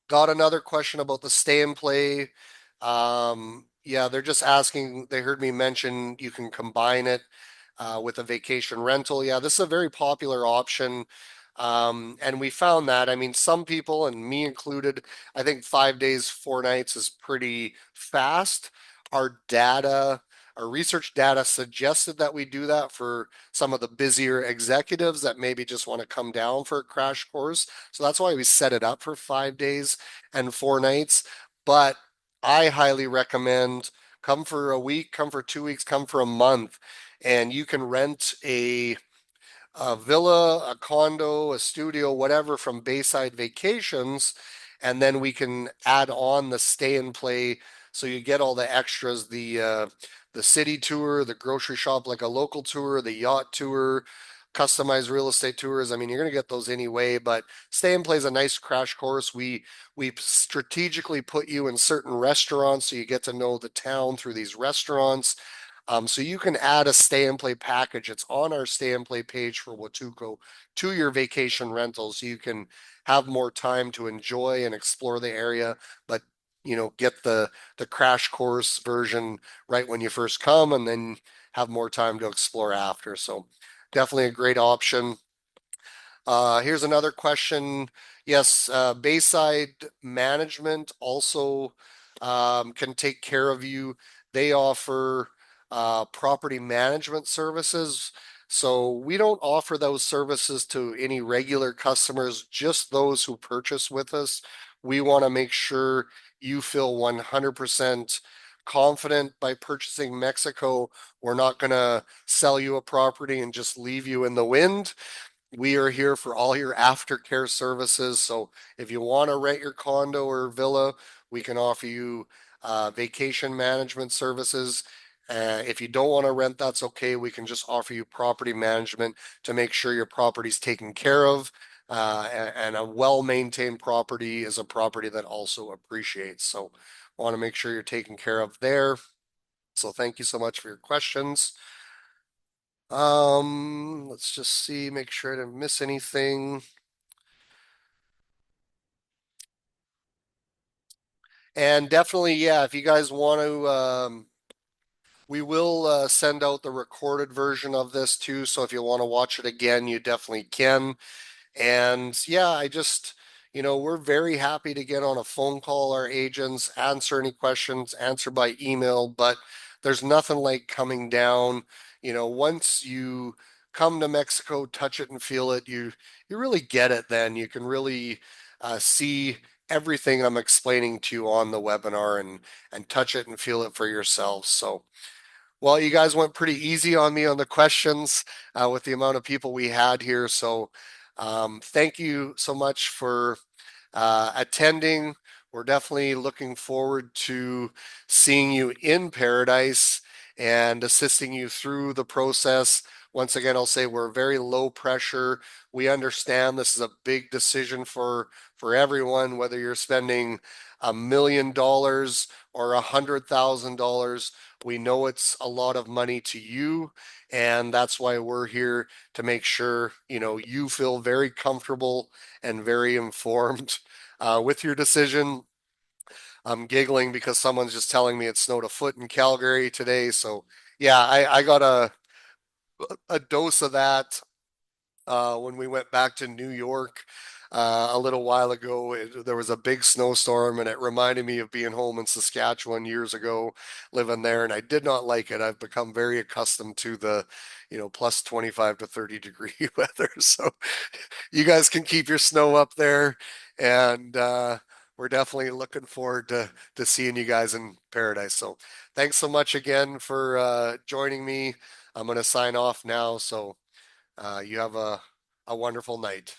Got another question about the stay and play. Yeah, they're just asking, they heard me mention you can combine it with a vacation rental. Yeah, this is a very popular option. And we found that, I mean, some people, and me included, I think 5 days, 4 nights is pretty fast. Our data, our research data suggested that we do that for some of the busier executives that maybe just want to come down for a crash course. So that's why we set it up for 5 days and 4 nights. But I highly recommend come for a week, come for 2 weeks, come for a month, and you can rent a villa, a condo, a studio, whatever from Bayside Vacations, and then we can add on the stay and play so you get all the extras, the city tour, the grocery shop like a local tour, the yacht tour, customized real estate tours. I mean, you're going to get those anyway, but stay and play is a nice crash course. We strategically put you in certain restaurants so you get to know the town through these restaurants. So you can add a stay and play package. It's on our stay and play page for Huatulco to your vacation rental, so you can have more time to enjoy and explore the area, but get the crash course version right when you first come, and then have more time to explore after. So definitely a great option. Here's another question. Yes, Bayside Management also can take care of you. They offer property management services. So we don't offer those services to any regular customers, just those who purchase with us. We want to make sure you feel 100% confident by purchasing Mexico. We're not going to sell you a property and just leave you in the wind. We are here for all your aftercare services. So if you want to rent your condo or villa, we can offer you vacation management services. If you don't want to rent, that's okay. We can just offer you property management to make sure your property's taken care of. And a well-maintained property is a property that also appreciates. So want to make sure you're taken care of there. So thank you so much for your questions. Let's just see, make sure I didn't miss anything. And definitely, yeah, if you guys want to, we will send out the recorded version of this too. So if you want to watch it again, you definitely can. And yeah, we're very happy to get on a phone call, our agents, answer any questions, answer by email, but there's nothing like coming down. Once you come to Mexico, touch it and feel it, you really get it then. You can really see everything I'm explaining to you on the webinar and touch it and feel it for yourselves. So well, you guys went pretty easy on me on the questions with the amount of people we had here. So thank you so much for attending. We're definitely looking forward to seeing you in paradise and assisting you through the process. Once again, I'll say we're very low pressure. We understand this is a big decision for everyone, whether you're spending $1 million or $100,000. We know it's a lot of money to you, and that's why we're here to make sure you feel very comfortable and very informed with your decision. I'm giggling because someone's just telling me it snowed a foot in Calgary today. So yeah, I got a dose of that when we went back to New York a little while ago. There was a big snowstorm, and it reminded me of being home in Saskatchewan years ago, living there, and I did not like it. I've become very accustomed to the, plus 25 to 30 degree weather. So you guys can keep your snow up there, and we're definitely looking forward to seeing you guys in paradise. So thanks so much again for joining me. I'm going to sign off now. So you have a wonderful night.